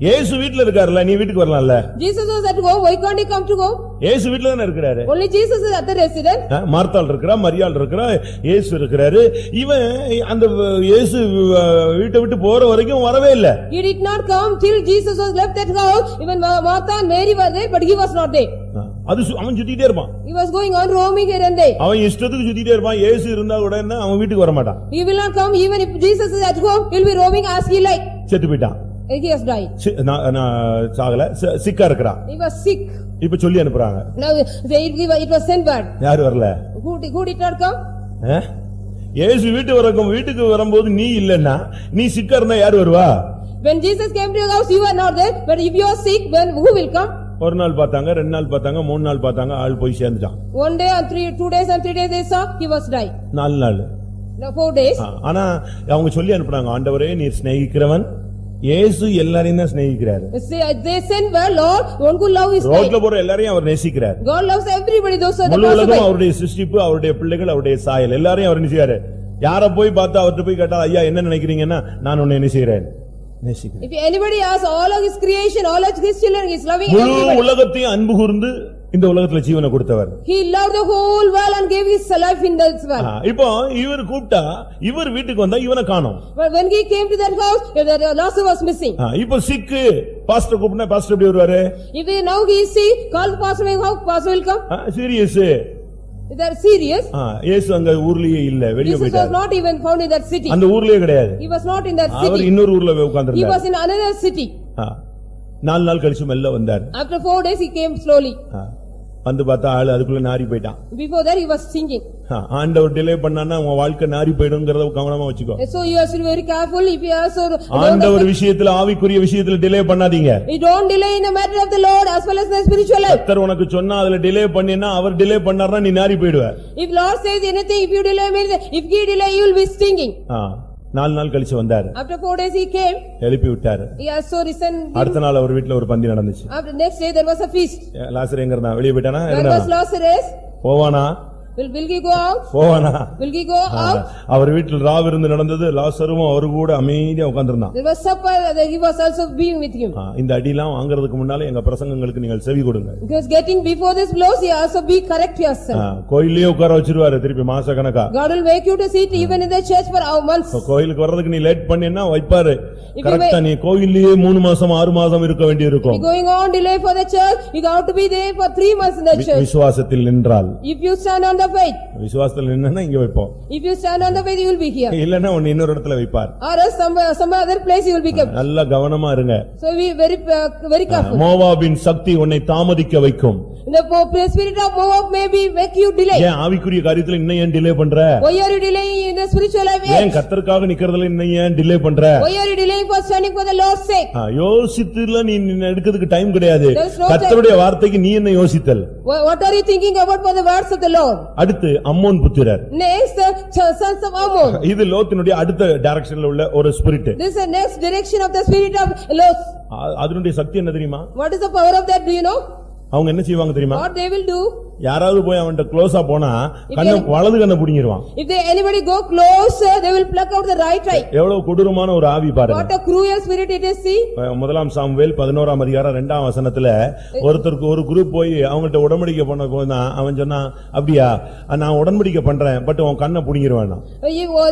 இயேசு வீட்ல இருக்காருல, நீ வீட்டுக்கு வரலாம்ல? Jesus was at home, why can't he come to home? இயேசு வீட்ல தான இருக்காரு. Only Jesus is at the residence. மார்த்தாள் இருக்கறா, மரியாள் இருக்கறா, இயேசு இருக்காரு. இவன் அந்த இயேசு வீட்டை விட்டு போற வரைக்கும் வரவே இல்ல. He did not come till Jesus was left that house. Even Martha and Mary were there but he was not there. அது அவன் சுத்திட்டே இருப்பான். He was going on roaming here and there. அவன் இஷ்டத்துக்கு சுத்திட்டே இருப்பான். இயேசு இருந்தா கூட என்ன, அவன் வீட்டுக்கு வர மாட்டான். He will not come even if Jesus is at home, he will be roaming as he like. செத்து போய்ட்டான். He has died. Sagala, Shikha இருக்கறான். He was sick. இப்ப சொல்லி அனுப்புறாங்க. Now it was sent back. யார் வரல? Who did not come? இயேசு வீட்டுக்கு வரும்போது நீ இல்லன்னா, நீ சிக்கா இருந்தா யார் வருவா? When Jesus came to your house you were not there, but if you are sick, then who will come? ஒரு நாள் பார்த்தாங்க, 2 நாள் பார்த்தாங்க, 3 நாள் பார்த்தாங்க, ஆள் போய் சேர்ந்துட்டான். 1 day and 2 days and 3 days they saw, he was died. 4 நாள். 4 days. ஆனா அவங்க சொல்லி அனுப்புறாங்க, ஆண்டவரே நீர் சிநேகிக்கிறவன். இயேசு எல்லாரையும் தான் சிநேகிக்கிறார். They send well, Lord, one who love is ரோட்ல போற எல்லாரையும் அவர் நேசிக்கிறார். God loves everybody, those are the முழு உலகம் அவருடைய சிருஷ்டிப்பு, அவருடைய பிள்ளைகள், அவருடைய சாயல், எல்லாரையும் அவர் நேசிக்கிறார். யாரை போய் பார்த்தா அவர்ட்ட போய் கேட்டா, ஐயா என்ன நினைக்கிறீங்கன்னா, நான் உன்னை நேசிக்கிறேன். If anybody asks all of his creation, all of his children, he is loving everybody. முழு உலகத்தையும் அன்பு கூர்ந்து இந்த உலகத்துல ஜீவனை கொடுத்தவர். He loved the whole world and gave his life in this world. இப்போ இவர் கூப்பிட்டா, இவர் வீட்டுக்கு வந்தா இவனை காணோம். But when he came to that house, Lazarus was missing. இப்போ சிக்கு பாஸ்டர் கூப்பிட்டா பாஸ்டர் எப்படி வருவாரு? If now he is sick, call pastor, how pastor will come? Serious. Is that serious? இயேசு அங்க ஊர்லயே இல்ல, வெளிய போயிட்டார். Jesus was not even found in that city. அந்த ஊர்லயே கிடையாது. He was not in that city. அவர் இன்னொரு ஊர்ல உட்கார்ந்திருந்தார். He was in another city. 4 நாள் கழிச்சு மெல்ல வந்தார். After 4 days he came slowly. வந்து பார்த்தா ஆளு அதுக்குள்ள நாரி போயிட்டான். Before that he was singing. ஆண்டவர் டிலே பண்ணானா உன் வாழ்க்கை நாரி போய்டும்ங்கறத கவனமா வச்சுக்கோ. So you have to be very careful if you also ஆண்டவர் விஷயத்துல, ஆவிக்குரிய விஷயத்துல டிலே பண்ணாதீங்க. You don't delay in the matter of the Lord as well as the spiritual life. கர்த்தர் உனக்கு சொன்னா அதுல டிலே பண்ணினா, அவர் டிலே பண்ணாருன்னா நீ நாரி போய்டுவ. If Lord says anything, if you delay, if he delay, you will be stinging. 4 நாள் கழிச்சு வந்தார். After 4 days he came. எழுப்பி விட்டார். He also risen. அடுத்த நாள் அவர் வீட்ல ஒரு பந்தி நடந்துச்சு. After next day there was a feast. லாசர் எங்க இருந்தா? வெளிய போய்ட்டானா? Where was Lazarus? போவானா? Will he go out? போவானா? Will he go out? அவர் வீட்டில் ராவிருந்து நடந்தது, லாசருவும் அவரு கூட அமைதியா உட்கார்ந்திருந்தான். There was supper, he was also being with him. இந்த அடிலாம் வாங்குறதுக்கு முன்னால எங்க பிரசங்கங்களுக்கு நீங்கள் செவி கொடுங்க. Because getting before this blows, he also be correct yourself. கோயிலே உட்கார வச்சிருவாரு திருப்பி மாச கணக்கா. God will make you to sit even in the church for months. கோயிலுக்கு வர்றதுக்கு நீ லேட் பண்ணினா வைப்பாரு. கரெக்ட்டா நீ கோயிலே 3 மாசம் 6 மாசம் இருக்க வேண்டியிருக்கும். Going on delay for the church, you have to be there for 3 months in the church. விசுவாசத்தில் நின்றால். If you stand on the faith. விசுவாசத்தில் நின்னா இங்க வைப்போம். If you stand on the faith, you will be here. இல்லனா உன்னை இன்னொரு இடத்துல வைப்பார். Or some other place you will be kept. நல்ல கவனமா இருங்க. So we very careful. மோவாபின் சக்தி உன்னை தாமதிக்க வைக்கும். The spirit of Moab may be make you delay. ஏன் ஆவிக்குரிய காரியத்துல இன்னும் ஏன் டிலே பண்ற? Why are you delaying in the spiritual life? ஏன் கர்த்தருக்காக நிக்கிறதுல இன்னும் ஏன் டிலே பண்ற? Why are you delaying for standing for the Lord's sake? யோசித்துல நீ எடுக்கிறதுக்கு டைம் கிடையாது. கர்த்தருடைய வார்த்தைக்கு நீ என்ன யோசித்தல்? What are you thinking about for the words of the Lord? அடுத்து அம்மோன் புத்திரர். Next sons of Ammon. இது லோத்தினுடைய அடுத்த டைரக்ஷன்ல உள்ள ஒரு spirit. This is the next direction of the spirit of Lot. அதனுடைய சக்தி என்ன தெரியுமா? What is the power of that, do you know? அவங்க என்ன செய்வாங்க தெரியுமா? What they will do? யாராவது போய் அவன்கிட்ட க்ளோஸா போனா வலது கண்ணை புடிங்கிடுவான். If anybody go close, they will pluck out the right eye. எவ்வளவு கொடூரமான ஒரு ஆவி பாருங்க. What a cruel spirit it is, see. முதலாம் சாமுவேல் 11ஆம் அதிகாரம் 2ஆம் வசனத்துல ஒருத்தருக்கு ஒரு குரூப் போய் அவங்கள்ட்ட உடன்படிக்கை பண்ண போனா அவன் சொன்னா அப்படியா நான் உடன்படிக்கை பண்றேன் பட் உன் கண்ணை புடிங்கிடுவானா.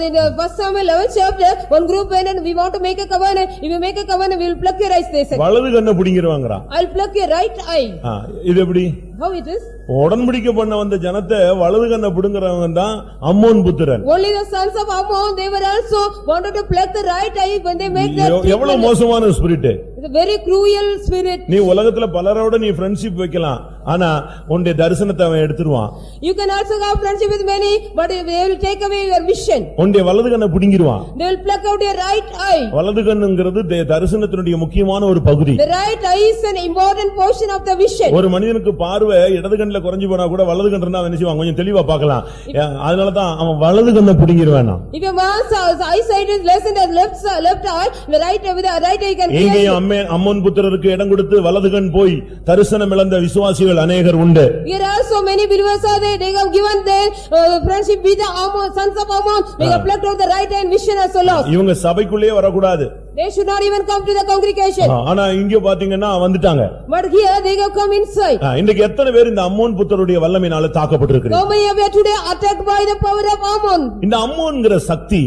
In the first Samuel 11th chapter, one group went and we want to make a covenant. If you make a covenant, we will pluck your eyes, they said. வலது கண்ணை புடிங்கிடுவாங்கறா. I'll pluck your right eye. இது எப்படி? How it is? உடன்படிக்கை பண்ண வந்த ஜனத்தை வலது கண்ணை புடுங்கறவங்க தான் அம்மோன் புத்திரன். Only the sons of Ammon, they were also wanted to pluck the right eye when they make that. எவ்வளவு மோசமான spirit. It's a very cruel spirit. நீ உலகத்துல பலரோட நீ ஃப்ரெண்ட்ஷிப் வைக்கலாம், ஆனா உன்னுடைய தரிசனத்தை அவன் எடுத்துருவான். You can also have friendship with many, but they will take away your vision. உன்னுடைய வலது கண்ணை புடுங்கிடுவான். They will pluck out your right eye. வலது கண்ணுங்கிறது தரிசனத்தினுடைய முக்கியமான ஒரு பகுதி. The right eye is an important portion of the vision. ஒரு மனிதனுக்கு பார்வை இடது கண்ணுல குறைஞ்சு போனா கூட வலது கண்ணு இருந்தா என்ன செய்வான்? கொஞ்சம் தெளிவா பார்க்கலாம். அதனால தான் அவன் வலது கண்ணை புடுங்கிடுவான். If a man's eyesight is less than left eye, the right eye with the right eye can. எங்கேயும் அம்மோன் புத்திரருக்கு இடம் கொடுத்து வலது கண் போய் தரிசனம் இழந்த விசுவாசிகள் அநேகர் உண்டு. Here are so many believers are there. They have given their friendship with the Ammon, sons of Ammon. They have plucked out the right eye and vision as well. இவங்க சபைக்குள்ளே வரக்கூடாது. They should not even come to the congregation. ஆனா இங்க பாத்தீங்கன்னா வந்துட்டாங்க. But here they have come inside. இன்னைக்கு எத்தனை பேர் இந்த அம்மோன் புத்திரருடைய வல்லமையினால தாக்கப்பட்டிருக்கிறீங்க? How many of you today attacked by the power of Ammon? இந்த அம்மோன்ங்கற சக்தி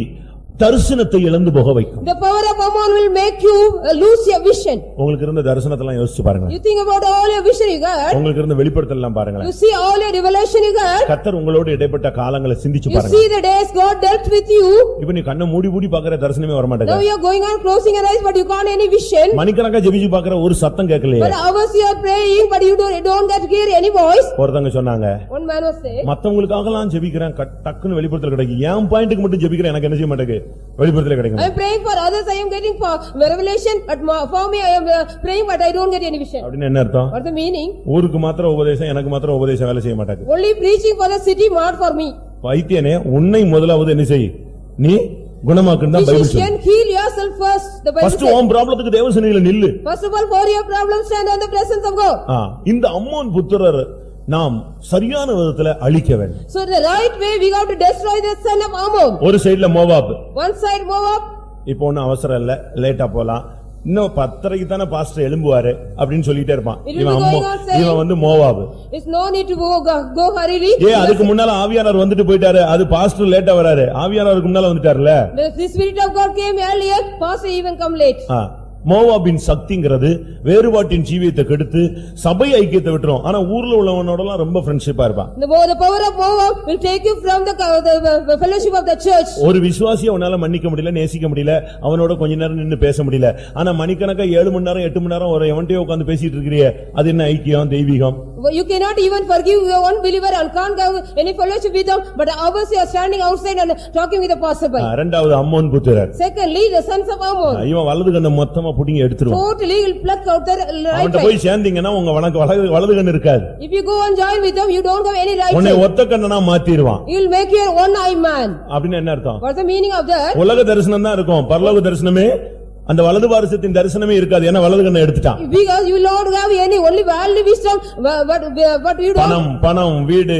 தரிசனத்தை இழந்து போக வைக்கும். The power of Ammon will make you lose your vision. உங்களுக்கு இருந்த தரிசனத்தை எல்லாம் யோசிச்சு பாருங்க. You think about all your vision you got. உங்களுக்கு இருந்த வெளிப்படுத்தல் எல்லாம் பாருங்க. You see all your revelation you got. கர்த்தர் உங்களோடு இடைப்பட்ட காலங்களை சிந்திச்சு பாருங்க. You see the days God dealt with you. இப்போ நீ கண்ணை மூடி மூடி பார்க்கற தரிசனமே வர மாட்டேங்குது. Now you are going on closing your eyes but you can't any vision. மணிக்கணக்கா ஜெபிச்சு பார்க்கற ஒரு சத்தம் கேட்கலையே. But hours you are praying but you don't get hear any voice. ஒருத்தங்க சொன்னாங்க. One man was saying. மத்தவங்களுக்காகலாம் ஜெபிக்கிறேன் டக்குன்னு வெளிப்படுத்தல் கிடைக்கும். ஏன் பாயிண்ட்க்கு மட்டும் ஜெபிக்கிறேன் எனக்கு என்ன செய்ய மாட்டேங்குது? வெளிப்படுத்தல் கிடைக்கும். I am praying for others, I am getting for revelation, but for me I am praying but I don't get any vision. அப்படினா என்ன அர்த்தம்? What's the meaning? ஊருக்கு மாத்திரம் உபதேசம் எனக்கு மாத்திரம் உபதேசம் வேலை செய்ய மாட்டாங்க. Only preaching for the city, not for me. வைத்தியனே உன்னை முதலாவது என்ன செய்? நீ குணமாக்குன்னு தான் பைபிள் சொல்லுது. You can heal yourself first. The Bible First உன் ப்ராப்ளத்துக்கு தேவ சந்நிதியில நில்லு. First of all for your problem stand on the presence of God. இந்த அம்மோன் புத்திரர் நாம் சரியான விதத்துல அழிக்க வேண்டும். So the right way we have to destroy the son of Ammon. ஒரு சைடுல மோவாப். One side Moab. இப்போ ஒன்னும் அவசரம் இல்ல, லேட்டா போலாம். இன்னும் 10:30க்கு தான பாஸ்டர் எழும்புவாரு அப்படினு சொல்லிட்டே இருப்பான். இவன் வந்து Moab. It's no need to go hurriedly. அதுக்கு முன்னால ஆவியானவர் வந்துட்டு போயிட்டாரு. அது பாஸ்டர் லேட்டா வராரு. ஆவியானவருக்கு முன்னால வந்துட்டார்ல. The spirit of God came earlier, pastor even come late. மோவாபின் சக்திங்கிறது வேறுபாட்டின் ஜீவியத்தை கெடுத்து சபை ஐக்கியத்தை விட்டுரும். ஆனா ஊர்ல உள்ளவனோட எல்லாம் ரொம்ப ஃப்ரெண்ட்ஷிப்பா இருப்பான். The power of Moab will take you from the fellowship of the church. ஒரு விசுவாசியை உன்னால மன்னிக்க முடியல, நேசிக்க முடியல, அவனோட கொஞ்ச நேரம் நின்னு பேச முடியல. ஆனா மணிக்கணக்கா 7 மணி நேரம் 8 மணி நேரம் ஒரு எவன்ட்டே உட்கார்ந்து பேசிட்டு இருக்கறியே, அது என்ன ஐக்கியம் தெய்வீகம்? You cannot even forgive your one believer and can't have any fellowship with them, but others you are standing outside and talking with the pastor. இரண்டாவது அம்மோன் புத்திரர். Secondly the sons of Ammon. இவன் வலது கண்ணை மொத்தமா புடிங்கி எடுத்துருவான். Totally will pluck out their right eye. அவன்ட்ட போய் சேர்ந்தீங்கன்னா உங்க வலது கண்ணு இருக்காது. If you go and join with them you don't have any right. உன்னை ஒத்த கண்ணனா மாத்திடுவான். You will make your one eye man. அப்படினா என்ன அர்த்தம்? What's the meaning of that? உலக தரிசனம் தான் இருக்கும், பரலோக தரிசனமே அந்த வலது பாரிசத்தின் தரிசனமே இருக்காது, ஏன்னா வலது கண்ணை எடுத்துட்டான். Because you will not have any only worldly wisdom, but you don't. பணம் வீடு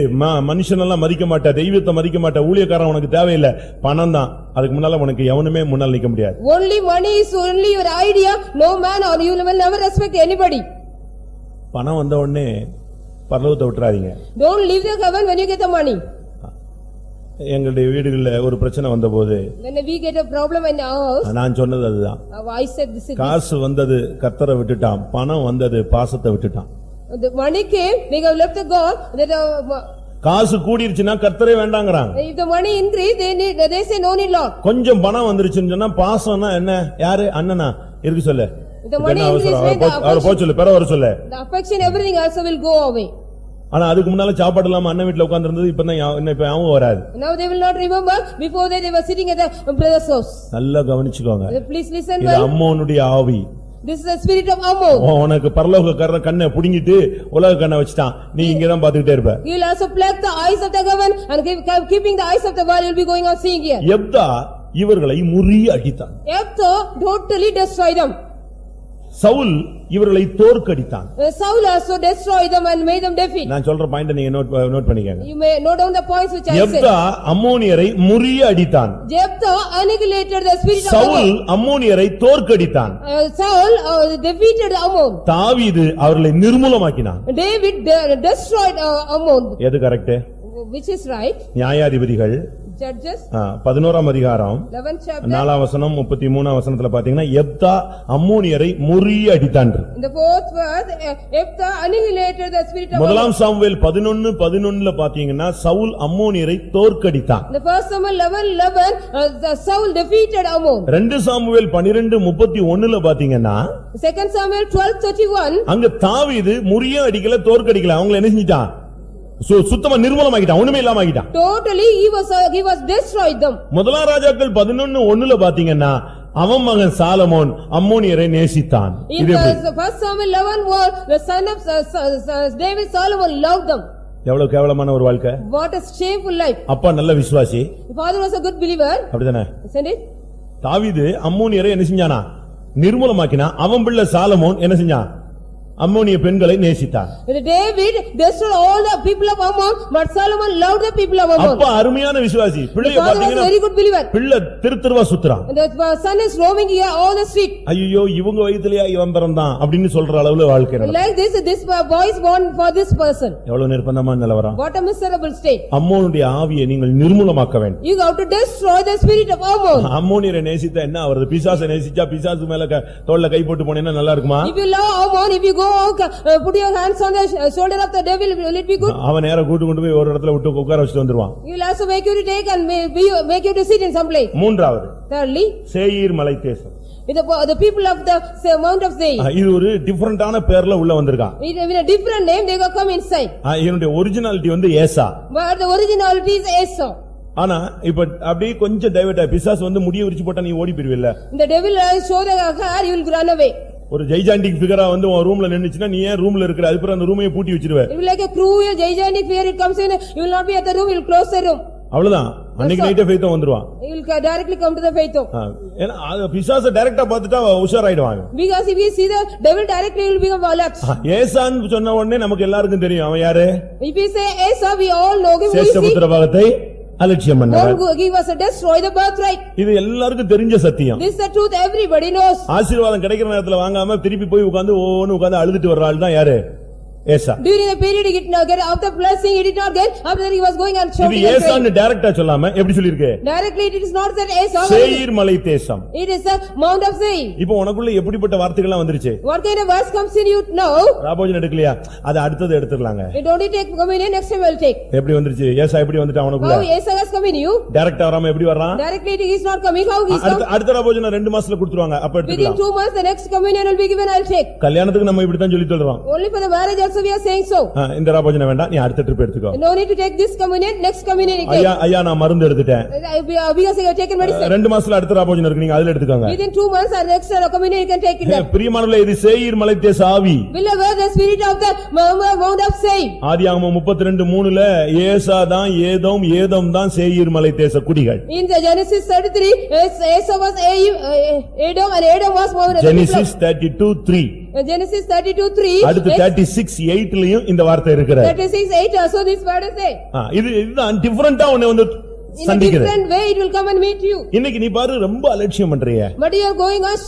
மனுஷனெல்லாம் மதிக்க மாட்டா, தெய்வத்தை மதிக்க மாட்டா, ஊழியக்காரன் உனக்கு தேவையில்லை, பணம் தான். அதுக்கு முன்னால உனக்கு எவனுமே முன்னால் நிக்க முடியாது. Only money is only your idea, no man or you will never respect anybody. பணம் வந்த உடனே பரலோகத்தை விட்டுறாதீங்க. Don't leave the heaven when you get the money. எங்களுடைய வீடுகள்ல ஒரு பிரச்சனை வந்தபோது When we get a problem in our house, நான் சொன்னது அதுதான். I said this is காசு வந்தது கர்த்தரை விட்டுட்டான், பணம் வந்தது பாசத்தை விட்டுட்டான். the money came, they have left the God. That காசு கூடிருச்சுன்னா கர்த்தரே வேண்டாங்கறாங்க. if the money increase, they say no need Lord. கொஞ்சம் பணம் வந்துருச்சுன்னு சொன்னா பாசம்னா என்ன? யாரு? அண்ணனா இருக்கு சொல்லு. The money increase, அவர் போய் சொல்லு, பெற வர சொல்லு. The affection, everything also will go away. ஆனா அதுக்கு முன்னால சாப்பாடு இல்லாம அண்ணன் வீட்டுல உட்கார்ந்து இருந்தது, இப்ப அவங்க வராது. Now they will not remember, before they were sitting at the brother's house. நல்லா கவனிச்சுக்கோங்க. Please listen இது well. அம்மோனுடைய ஆவி. This is the spirit of Ammon. உனக்கு பரலோக கண்ணை புடுங்கிட்டு உலக கண்ணை வச்சுட்டான், நீ இங்கதான் பாத்துக்கிட்டே இருப்ப. He will also pluck the eyes of the heaven and keeping the eyes of the world, you will be going on seeing here. யெப்தா இவர்களை முறிய அடித்தான். யெப்தா totally destroyed them. சவுல் இவர்களை தோற்கடித்தான். Saul also destroyed them and made them defeat. நான் சொல்ற point நீங்க note பண்ணிக்கங்க. You may note down the points which I said. யெப்தா அம்மோனியரை முறிய அடித்தான். யெப்தா annihilated the spirit of Saul அம்மோனியரை தோற்கடித்தான். Saul defeated Ammon. தாவீது அவர்களை நிர்மூலமாக்கினான். David destroyed Ammon. எது கரெக்ட்? Which is right? நியாயாதிபதிகள் Judges 11ஆம் அதிகாரம் 11th chapter 4ஆம் வசனம் 33ஆம் வசனத்துல பாத்தீங்கன்னா யெப்தா அம்மோனியரை முறிய அடித்தான். in the fourth verse, யெப்தா annihilated the spirit of Ammon. முதலாம் சாமுவேல் 11:11ல பாத்தீங்கன்னா சவுல் அம்மோனியரை தோற்கடித்தான். The first Samuel 11:11, Saul defeated Ammon. 2 சாமுவேல் 12:31ல பாத்தீங்கன்னா Second Samuel 12:31, அங்க தாவீது முறிய அடிக்கல, தோற்கடிக்கல, அவங்களை என்ன செஞ்சிட்டான்? சுத்தமா நிர்மூலமாக்கிட்டான், ஒண்ணுமே இல்லாம ஆக்கிட்டான். totally he was destroyed them. முதலாம் ராஜாக்கள் 11:1ல பாத்தீங்கன்னா அவன் மகன் Solomon அம்மோனியரை நேசித்தான். In the first Samuel 11, the son of David, Solomon loved them. எவ்வளவு கேவலமான ஒரு வாழ்க்கை. What a shameful life. அப்பா நல்ல விசுவாசி, The father was a good believer, அப்படிதானே? isn't it? தாவீது அம்மோனியரை என்ன செஞ்சானா? நிர்மூலமாக்கினா. அவன் பிள்ளை சாலமோன் என்ன செஞ்சான்? அம்மோனிய பெண்களை நேசித்தான். David destroyed all the people of Ammon, but Solomon loved the people of Ammon. அப்பா அருமையான விசுவாசி, பிள்ளைய The father was a பாத்தீங்கன்னா very good believer. பிள்ளை திருத்துருவா சுத்துறான். And the son is roaming here all the street. ஐயோ இவங்க வயித்துலயா இவன் பிறந்தான் அப்படின்னு சொல்ற அளவுல வாழ்க்கை நடக்கும். Like this boy is born for this person. எவ்வளவு நிர்பந்தமான நிலவரம். What a miserable state. அம்மோனுடைய ஆவியை நீங்கள் நிர்மூலமாக்க வேண்டும். You have to destroy the spirit of Ammon. அம்மோனியரை நேசித்தா என்ன ஆவறது? பிசாசை நேசிச்சா பிசாசு மேல தோள்ல கை போட்டு போனேன்னா நல்லா இருக்குமா? If you love Ammon, if you go put your hands on the shoulder of the devil, will it be good? அவன் நேரா கூட்டு கொண்டு போய் ஒரு இடத்துல விட்டு உட்கார வச்சிட்டு வந்துருவான். He will also make you to take and make you to sit in some place. மூன்றாவது, Thirdly, சேயீர் மலை தேசம். the people of the Mount of Seir. இது ஒரு டிஃபரண்டான பேர்ல உள்ள வந்திருக்கான். With a different name, they will come inside. இதனுடைய originality வந்து ஏசா. But the originality is Esau. ஆனா இப்ப அப்படியே கொஞ்சம் டைவர்ட் ஆயி பிசாசு வந்து முடிய விரிச்சு போட்டா நீ ஓடி போயிருவில்ல. The devil show the hair, you will run away. ஒரு ஜெய்ஜாண்டிக் ஃபிகரா வந்து உன் ரூம்ல நின்னுச்சுனா நீ ஏன் ரூம்ல இருக்கற? அதுக்கு அந்த ரூமையே பூட்டி வச்சிருவே. It will like a cruel gigantic fear, it comes in, you will not be at the room, you will close the room. அவ்வளவுதான். அன்னைக்கு நைட்டே ஃபெய்த் வந்துருவான். He will directly come to the faith. ஏன்னா அது பிசாசு டைரக்டா பார்த்துட்டா உஷாராயிடுவாங்க. Because if you see the devil directly, you will become alert. ஏசான்னு சொன்ன உடனே நமக்கு எல்லாருக்கும் தெரியும் அவன் யாரு. If you say Esau, we all know him. சேஷ்டபுத்திர பாகத்தை அலட்சியம் பண்ணார். He was a destroy the birthright. இது எல்லாருக்கும் தெரிஞ்ச சத்தியம். This is the truth, everybody knows. ஆசீர்வாதம் கிடைக்கிற நேரத்துல வாங்காம திருப்பி போய் உட்கார்ந்து ஓன்னு உட்கார்ந்து அழுதுட்டு வர்ற ஆள் தான் யாரு? ஏசா. During the period he did not get, after blessing he did not get, after that he was going and shouting. இது ஏசான்னு டைரக்டா சொல்லாம எப்படி சொல்லிருக்கு? Directly it is not that Esau. சேயீர் மலை தேசம். It is the Mount of Seir. இப்போ உனக்குள்ள எப்படிப்பட்ட வார்த்தைகள் எல்லாம் வந்துருச்சு? What kind of verse comes in you now? ராபோஜன் எடுக்கலையா? அது அடுத்து எடுத்துறலாங்க. You don't take communion, next time we'll take. எப்படி வந்துருச்சு? ஏசா எப்படி வந்துட்டான் உனக்குள்ள? How Esau has come in you? டைரக்டா வராம எப்படி வர்றான்? Directly he is not coming, how he is come? அடுத்த ராபோஜன் 2 மாசத்துல கொடுத்துருவாங்க, அப்ப Within எடுத்துக்கலாம். 2 months the next communion will be given, I'll take. கல்யாணத்துக்கு நம்ம இப்படி தான் சொல்லி சொல்றோம். Only for the marriage also we are saying so. இந்த ராபோஜனம் வேண்டாம், நீ அடுத்த ட்ரிப் எடுத்துக்கோ. No need to take this communion, next communion you take. ஐயா நான் மருந்து எடுத்துட்டேன். Because you have taken medicine. 2 மாசத்துல அடுத்த ராபோஜனம் இருக்கு, நீங்க அதுல எடுத்துக்கோங்க. Within 2 months and next communion you can take it. பிரியமானவர்களே, இது சேயீர் மலைத்தேச ஆவி. Beloved, the spirit of the Mount of Seir. ஆதியாகமம் 32:3 ஏசா தான் ஏதோம், ஏதோம் தான் சேயீர் மலைத்தேச குடிகள். In the Genesis 33, Esau was Edom and Edom was Mount. Genesis 32:3. Genesis 32:3. அடுத்து 36:8லயும் இந்த வார்த்தை இருக்குது. 36:8 also this word is there. இதுதான் டிஃபரண்டா உன்னை வந்து In a different way it will come and meet you. இன்னைக்கு நீ பாரு ரொம்ப அலட்சியம் பண்றியே. But you are going on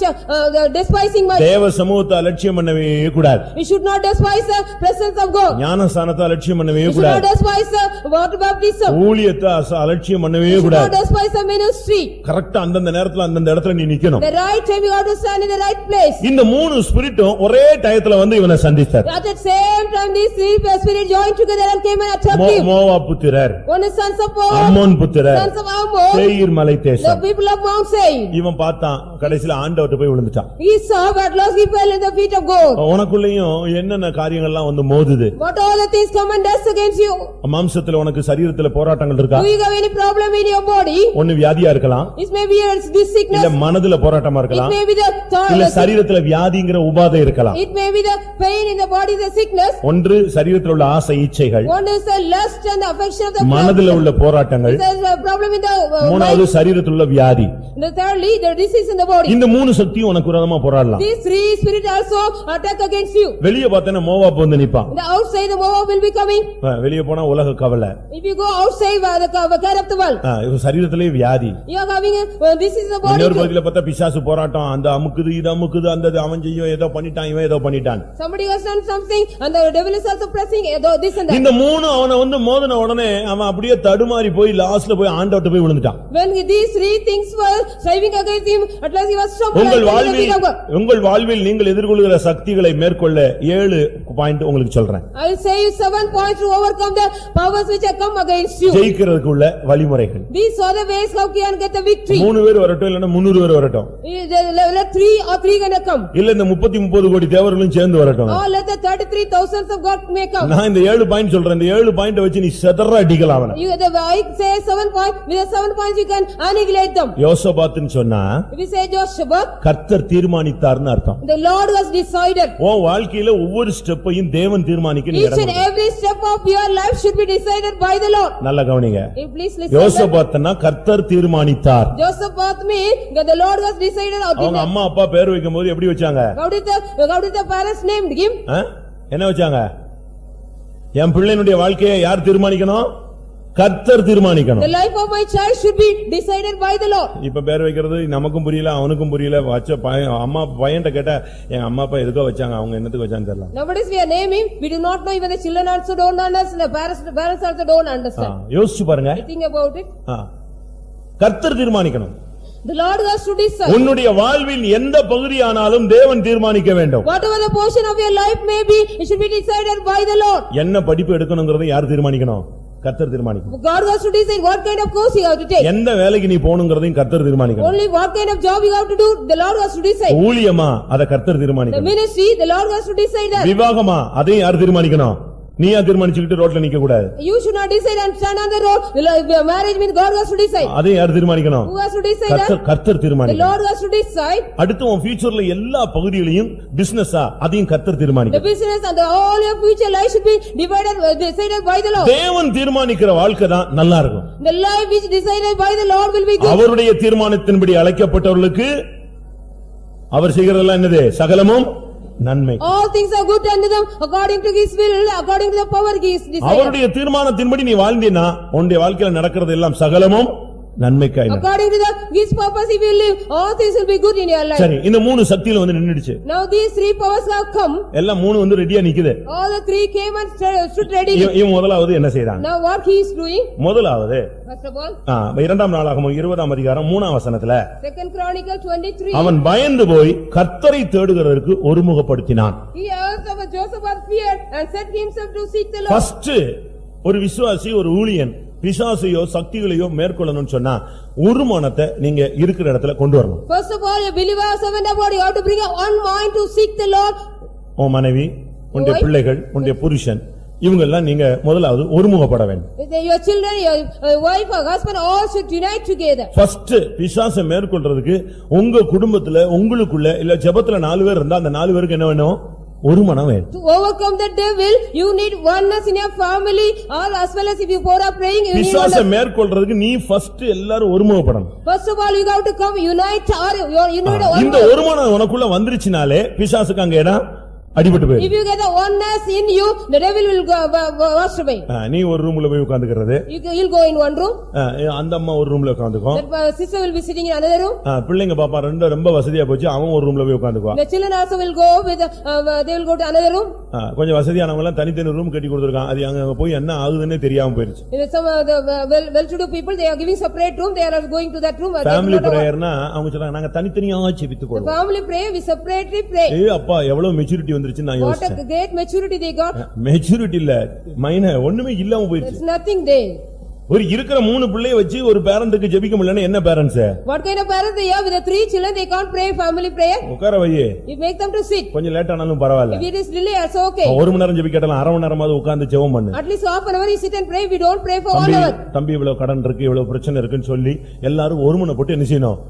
despising much. தேவ சமூகத்தை அலட்சியம் பண்ணவே கூடாது. You should not despise the presence of God. ஞானஸ்நானத்தை அலட்சியம் பண்ணவே You should not கூடாது. despise the water baptism. ஊழியத்தை அலட்சியம் பண்ணவே You should கூடாது. not despise the ministry. கரெக்ட்டா அந்தந்த நேரத்துல அந்தந்த இடத்துல நீ நிக்கணும். The right time you have to stand in the right place. இந்த மூணு ஸ்பிரிட்டும் ஒரே டயத்துல வந்து இவனை சந்திச்சார். At the same time these three spirits joined together and came and attacked him. Moab புத்திரர், One is sons of Moab, Ammon புத்திரர், sons of Ammon, சேயீர் மலை the தேசம். people of Mount Seir. இவன் பார்த்தான், கடைசில ஆண்டவர்ட்ட போய் விழுந்துட்டான். He saw but lost he fell in the feet of God. உனக்குள்ளேயும் என்னென்ன காரியங்கள்லாம் வந்து மோதுது? What all the things come and dust against you? மாம்சத்துல உனக்கு சரீரத்துல போராட்டங்கள் இருக்கா? Do you have any problem in your body? ஒன்னு வியாதியா இருக்கலாம், It may be this sickness. இல்ல மனதுல போராட்டமா It இருக்கலாம், may be the இல்ல சரீரத்துல வியாதிங்கிற உபாதை இருக்கலாம். It may be the pain in the body, the sickness. ஒன்று சரீரத்துல உள்ள ஆசை இச்சைகள், One is the lust and the affection of the மனதுல உள்ள போராட்டங்கள், There is a problem in the மூணாவது சரீரத்துல உள்ள வியாதி. The thirdly, the disease in the body. இந்த மூணு சக்தியும் உனக்கு விரோதமா போராடலாம். These three spirits also attack against you. வெளிய பார்த்தேன்னா மோவாப் வந்து நிப்பான். The outside the Moab will be coming. வெளிய போனா உலக கவலை. If you go outside the care of the world. இவ சரீரத்திலே வியாதி. You are having this is the body. இன்னொரு பகுதியில பார்த்தா பிசாசு போராட்டம், அந்த அமுக்குது இது அமுக்குது, அந்த அவன் செய்யும் ஏதோ பண்ணிட்டான், இவன் ஏதோ பண்ணிட்டான். Somebody has done something and the devil is also pressing this and that. இந்த மூணு அவனை வந்து மோதின உடனே அவன் அப்படியே தடுமாறி போய் லாஸ்ட்ல போய் ஆண்டவர்ட்ட போய் விழுந்துட்டான். When these three things were striving against him, at last he was stumbled. உங்கள் வாழ்வில் நீங்கள் எதிர்கொள்கிற சக்திகளை மேற்கொள்ள 7 பாயிண்ட் உங்களுக்கு சொல்றேன். I will say you 7 points to overcome the powers which have come against you. ஜெயிக்கிறதுக்கு உள்ள வழிமுறைகள். These are the ways how you can get the victory. 3 பேர் வரட்டும், இல்லன்னா 300 பேர் வரட்டும். Let 3 or 3 gonna come. இல்ல இந்த 30 கோடி தேவர்களும் சேர்ந்து வரட்டும். Or let the 33,000 of God may come. நான் இந்த 7 பாயிண்ட் சொல்றேன். இந்த 7 பாயிண்ட் வச்சு நீ செதற அடிக்கலாம் அவனை. I say 7 points, with the 7 points you can annihilate them. யோசபாத்னு சொன்னா If we say Joshua, கர்த்தர் தீர்மானித்தார்னு அர்த்தம். the Lord was decided. உன் வாழ்க்கையில ஒவ்வொரு ஸ்டெப்பையும் தேவன் தீர்மானிக்க நீ Each and every step of your life should be decided by the Lord. நல்ல கவனிங்க. Please listen. யோசபாத்னா கர்த்தர் தீர்மானித்தார். Josaphat means that the Lord was decided. அவங்க அம்மா அப்பா பேர் வைக்கும்போது எப்படி வச்சாங்க? How did the parents named him? என்ன வச்சாங்க? என் பிள்ளையினுடைய வாழ்க்கையை யார் தீர்மானிக்கணும்? கர்த்தர் தீர்மானிக்கணும். The life of my child should be decided by the Lord. இப்ப பேர் வைக்கிறது நமக்கும் புரியல, அவனுக்கும் புரியல. வச்ச அம்மா பையன்ட்ட கேட்டா என் அம்மா அப்பா எதுக்கோ வச்சாங்க, அவங்க என்னத்துக்கு வச்சான்னு தெரியல. Nowadays we are naming, we do not know, even the children also don't understand, the parents also don't understand. யோசிச்சு பாருங்க. Think about it. கர்த்தர் தீர்மானிக்கணும். The Lord has to decide. உன்னுடைய வாழ்வில் எந்த பகுதியானாலும் தேவன் தீர்மானிக்க வேண்டும். Whatever the portion of your life may be, it should be decided by the Lord. என்ன படிப்பு எடுக்கணும்ங்கறதை யார் தீர்மானிக்கணும்? கர்த்தர் தீர்மானிக்கணும். God has to decide what kind of course you have to take. எந்த வேலைக்கு நீ போணும்ங்கறதையும் கர்த்தர் தீர்மானிக்கணும். Only what kind of job you have to do, the Lord has to decide. ஊழியமா அத கர்த்தர் The தீர்மானிக்கணும். ministry, the Lord has to decide that. விவாகமா அதையும் யார் தீர்மானிக்கணும்? நீயா தீர்மானிச்சுக்கிட்டு ரோட்ல நிக்க கூடாது. You should not decide and stand on the road. The marriage means God has to decide. அதையும் யார் தீர்மானிக்கணும்? Who has to decide that? கர்த்தர் The தீர்மானிக்கணும். Lord has to decide. அடுத்து உன் ஃபியூச்சர்ல எல்லா பகுதிகளையும் பிசினஸா அதையும் கர்த்தர் The தீர்மானிக்கணும். business and all your future life should be decided by the Lord. தேவன் தீர்மானிக்கிற வாழ்க்கை தான் நல்லா இருக்கும். The life which decided by the Lord will be good. அவருடைய தீர்மானத்தின்படி அழைக்கப்பட்டவர்களுக்கு அவர் செய்கிறதெல்லாம் என்னது? சகலமும் நன்மை. All things are good unto them according to his will, according to the power he is decided. அவருடைய தீர்மானத்தின்படி நீ வாழ்ந்தீனா உன்னுடைய வாழ்க்கையில நடக்கிறது எல்லாம் சகலமும் நன்மைக்காய். According to his purpose he will live, all things will be good in your life. சரி, இந்த மூணு சக்தியில வந்து நின்னுடுச்சு. Now these three powers have come. எல்லாம் மூணு வந்து ரெடியா நிக்குது. All the three came and stood ready. இவன் முதலாவது என்ன செய்றான்? Now what he is doing? முதலாவது First of all, இரண்டாம் நாளாகமம் 20ஆம் அதிகாரம் 3ஆம் வசனத்துல Second Chronicle 23. அவன் பயந்து போய் கர்த்தரை தேடுகிறதற்கு ஒருமுகப்படுத்தினான். He also Joseph was feared and set himself to seek the Lord. First ஒரு விசுவாசி, ஒரு ஊழியன் பிசாசையோ சக்திகளையோ மேற்கொள்ளணும்னு சொன்னா ஒருமனத்தை நீங்க இருக்கிற இடத்துல கொண்டு வரணும். First of all, a believer, servant of God, you have to bring one mind to seek the Lord. உன் மனைவி, உன்னுடைய பிள்ளைகள், உன்னுடைய புருஷன், இவங்க எல்லாம் நீங்க முதலாவது ஒருமுகப்பட வேண்டும். Your children, your wife or husband all should unite together. First பிசாசை மேற்கொள்றதுக்கு உங்க குடும்பத்துல உங்களுக்குள்ள இல்ல ஜெபத்துல 4 பேர் இருந்தா அந்த 4 பேருக்கு என்ன வேணும்? ஒரு மனம் வேணும். To overcome the devil, you need oneness in your family, or as well as if you are praying, you need பிசாசை oneness. மேற்கொள்றதுக்கு நீ ஃபர்ஸ்ட் எல்லாரும் ஒருமுகப்படணும். First of all, you have to come unite, or you need a இந்த oneness. ஒரு மனம் உனக்குள்ள வந்துருச்சுனாலே பிசாசுக்கு அங்க இடம் அடிபட்டு போயிடும். If you get the oneness in you, the devil will go wash away. நீ ஒரு ரூம்ல போய் உட்கார்ந்துக்கிறது, You'll go in one room, அந்த அம்மா ஒரு ரூம்ல உட்கார்ந்துக்கும், that sister will be sitting in another room. பிள்ளைங்க பாப்பா ரொம்ப வசதியா போச்சு, அவன் ஒரு ரூம்ல போய் உட்கார்ந்துக்குவான். The children also will go with they will go to another room. கொஞ்சம் வசதியானவங்க எல்லாம் தனித்தனி ரூம் கட்டி கொடுத்திருக்கான், அது அங்க போய் என்ன ஆகுதுன்னே தெரியாம போயிருச்சு. Some the well-to-do people, they are giving separate room, they are going to that room. Family பிரேயர்னா அவங்க சொல்றாங்க நாங்க தனித்தனியா ஜெபித்துக் The கொள்வோம். family prayer, we separately pray. அப்பா எவ்வளவு மெச்சூரிட்டி வந்துருச்சு நான் What யோசிச்சேன். a great maturity they got. Maturity இல்ல மைன ஒண்ணுமே இல்லாம போயிருச்சு. There's nothing there. ஒரு இருக்கிற 3 பிள்ளையை வச்சு ஒரு பேரண்ட்க்கு ஜெபிக்க முடியலன்னா என்ன parents? What kind of parents they are with the 3 children, they can't pray family prayer? உட்கார வையே, You make them to sit. கொஞ்சம் லேட் ஆனாலும் பரவாயில்ல. If it is delay, it's okay. 1 மணி நேரம் ஜெபிக்கட்டலாம், அரை மணி நேரமாவது உட்கார்ந்து ஜெபம் பண்ணு. At least half an hour you sit and pray, we don't pray for 1 தம்பி hour. தம்பி இவ்வளவு கடன் இருக்கு, இவ்வளவு பிரச்சனை இருக்குன்னு சொல்லி எல்லாரும் ஒரு மணி போட்டு என்ன செய்யணும்?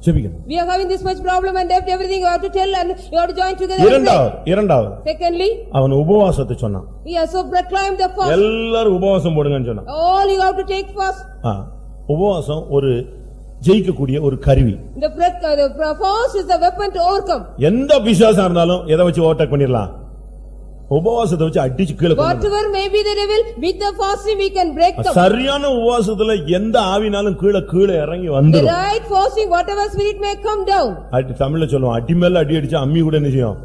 ஜெபிக்கணும். We are having this much problem and debt, everything you have to tell and you have to join together and pray. இரண்டாவது Secondly, அவன் உபவாசத்தை சொன்னான். he also proclaimed the fast. எல்லாரும் உபவாசம் போடுங்கன்னு சொன்னான். All you have to take fast. உபவாசம் ஒரு ஜெயிக்கக்கூடிய ஒரு கருவி. The fast is the weapon to overcome. எந்த பிசாசா இருந்தாலும் எதை வச்சு ஓவர்டேக் பண்ணிடலாம்? உபவாசத்தை வச்சு அடிச்சு கீழே கொண்டு Whatever may be the devil, with the fasting we can break them. சரியான உபவாசத்துல எந்த ஆவினாலும் கீழே இறங்கி The வந்துரும். right fasting, whatever spirit may come down. தமிழ்ல சொல்லுவோம், அடி மேல அடி அடிச்சு அம்மி கூட என்ன செய்யும்?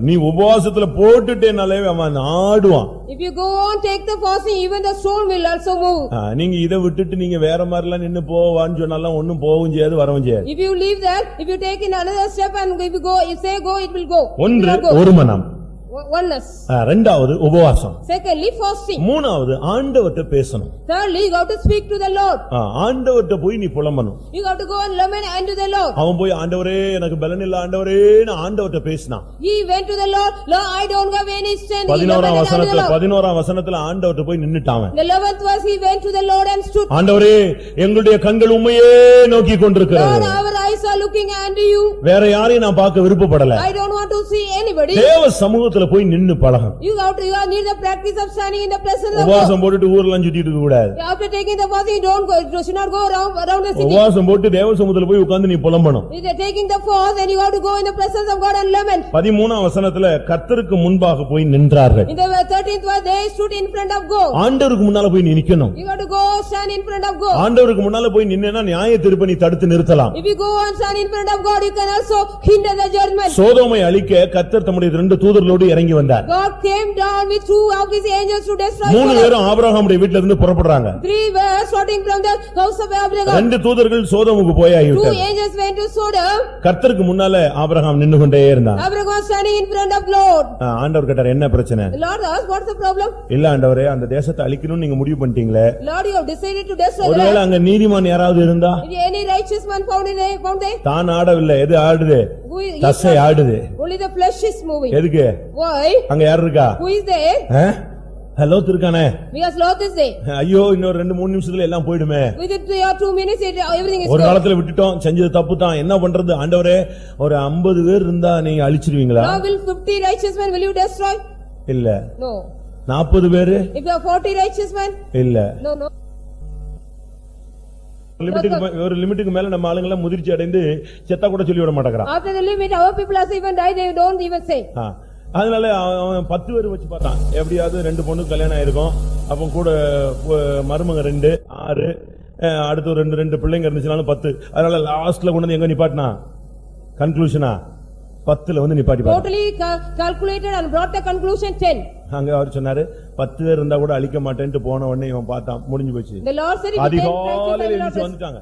நீ உபவாசத்துல போட்டுட்டேனாலே அவன் ஆடுவான். If you go on take the fasting, even the stone will also move. நீங்க இதை விட்டுட்டு நீங்க வேற மாதிரிலாம் நின்னு போவான்னு சொன்னாலும் ஒண்ணும் போகவும் செய்யாது வரவும் செய்யாது. If you leave that, if you take in another step and if you go, if say go, it will go. ஒன்று ஒரு மனம், oneness. இரண்டாவது உபவாசம், Secondly, fasting. மூணாவது ஆண்டவர்ட்ட பேசணும். Thirdly, you have to speak to the Lord. ஆண்டவர்ட்ட போய் நீ புலம்பணும். You have to go and lament unto the Lord. அவன் போய் ஆண்டவரே எனக்கு பலன் இல்ல ஆண்டவரேன்னு ஆண்டவர்ட்ட பேசினான். He went to the Lord, Lord, I don't have any strength. 11ஆம் வசனத்துல ஆண்டவர்ட்ட போய் நின்னுட்டான். The 11th verse, he went to the Lord and stood. ஆண்டவரே எங்களுடைய கண்கள் உம்மையே நோக்கி கொண்டிருக்கிறது. Lord, our eyes are looking unto you. வேற யாரையும் நான் பார்க்க விருப்பப்படல. I don't want to see anybody. தேவ சமூகத்துல போய் நின்னு பழகும். You need the practice of standing in the presence of God. உபவாசம் போட்டுட்டு ஊர்லாம் சுத்திட்டு இருக்க கூடாது. After taking the fasting, you should not go around the city. உபவாசம் போட்டு தேவ சமூகத்துல போய் உட்கார்ந்து நீ புலம்பணும். If you are taking the fast, then you have to go in the presence of God and lament. 13ஆம் வசனத்துல கர்த்தருக்கு முன்பாக போய் நின்றார்கள். In the 13th verse, they stood in front of God. ஆண்டவருக்கு முன்னால போய் நிக்கணும். You have to go stand in front of God. ஆண்டவருக்கு முன்னால போய் நின்னேனா நியாய தீர்ப்பை நீ தடுத்து நிறுத்தலாம். If you go and stand in front of God, you can also hinder the judgment. சோதோமை அழிக்க கர்த்தர் தம்முடைய 2 தூதர்களோடு இறங்கி வந்தார். God came down with 2 of his angels to destroy. 3 பேரும் ஆபிரகாமுடைய வீட்ல இருந்து புறப்படுறாங்க. 3 were starting from the house of Abraham. 2 தூதர்கள் சோதோமுக்கு போயாயிட்டாங்க. 2 angels went to Sodom. கர்த்தருக்கு முன்னால ஆபிரகாம் நின்னு கொண்டே இருந்தான். Abraham was standing in front of Lord. ஆண்டவர் கேட்டார் என்ன பிரச்சனை? The Lord asked, what's the problem? இல்ல ஆண்டவரே அந்த தேசத்தை அழிக்கணும்னு நீங்க முடிவு பண்ணிட்டீங்களே. Lord, you have decided to destroy. ஒருவேளை அங்க நீதிமான் யாராவது இருந்தா? Any righteous man found there? தான் ஆடவில்லை, எது ஆடுது? தசை ஆடுது. Only the flesh is moving. எதுக்கு? Why? அங்க யார் இருக்கா? Who is there? Lot இருக்கானே. Because Lot is there. ஐயோ இன்னொரு 2-3 நிமிஷத்துல எல்லாம் போய்டுமே. Within 3 or 2 minutes everything is gone. ஒரு காலத்துல விட்டுட்டோம், செஞ்சது தப்பு தான், என்ன பண்றது? ஆண்டவரே ஒரு 50 பேர் இருந்தா நீங்க அழிச்சிடுவீங்களா? Now will 50 righteous men will you destroy? இல்ல. No. 40 பேர்? If there are 40 righteous men? இல்ல. No, no. ஒரு லிமிட்டுக்கு மேல நம்ம ஆளுங்க எல்லாம் முதிர்ச்சி அடைந்து செத்தா கூட சொல்லி விட மாட்டேங்கறான். After the limit our people also even die, they don't even say. அதனால அவன் 10 பேர் வச்சு பார்த்தான். எப்படியாவது 2 பொண்ணு கல்யாணம் ஆயிருக்கும், அப்ப கூட மருமக 2 6 அடுத்து 2 பிள்ளைங்க இருந்துச்சுனாலும் 10. அதனால லாஸ்ட்ல கொண்டு வந்து எங்க நிப்பாட்டினா கன்க்ளூஷனா 10ல வந்து நிப்பாட்டி பாரு. Totally calculated and brought the conclusion 10. அங்க அவர் சொன்னாரு 10 பேர் இருந்தா கூட அழிக்க மாட்டேன்ட்டு போன உடனே இவன் பார்த்தான், முடிஞ்சு போச்சு. The Lord said அதிகாலையில எந்திரிச்சு வந்துட்டாங்க.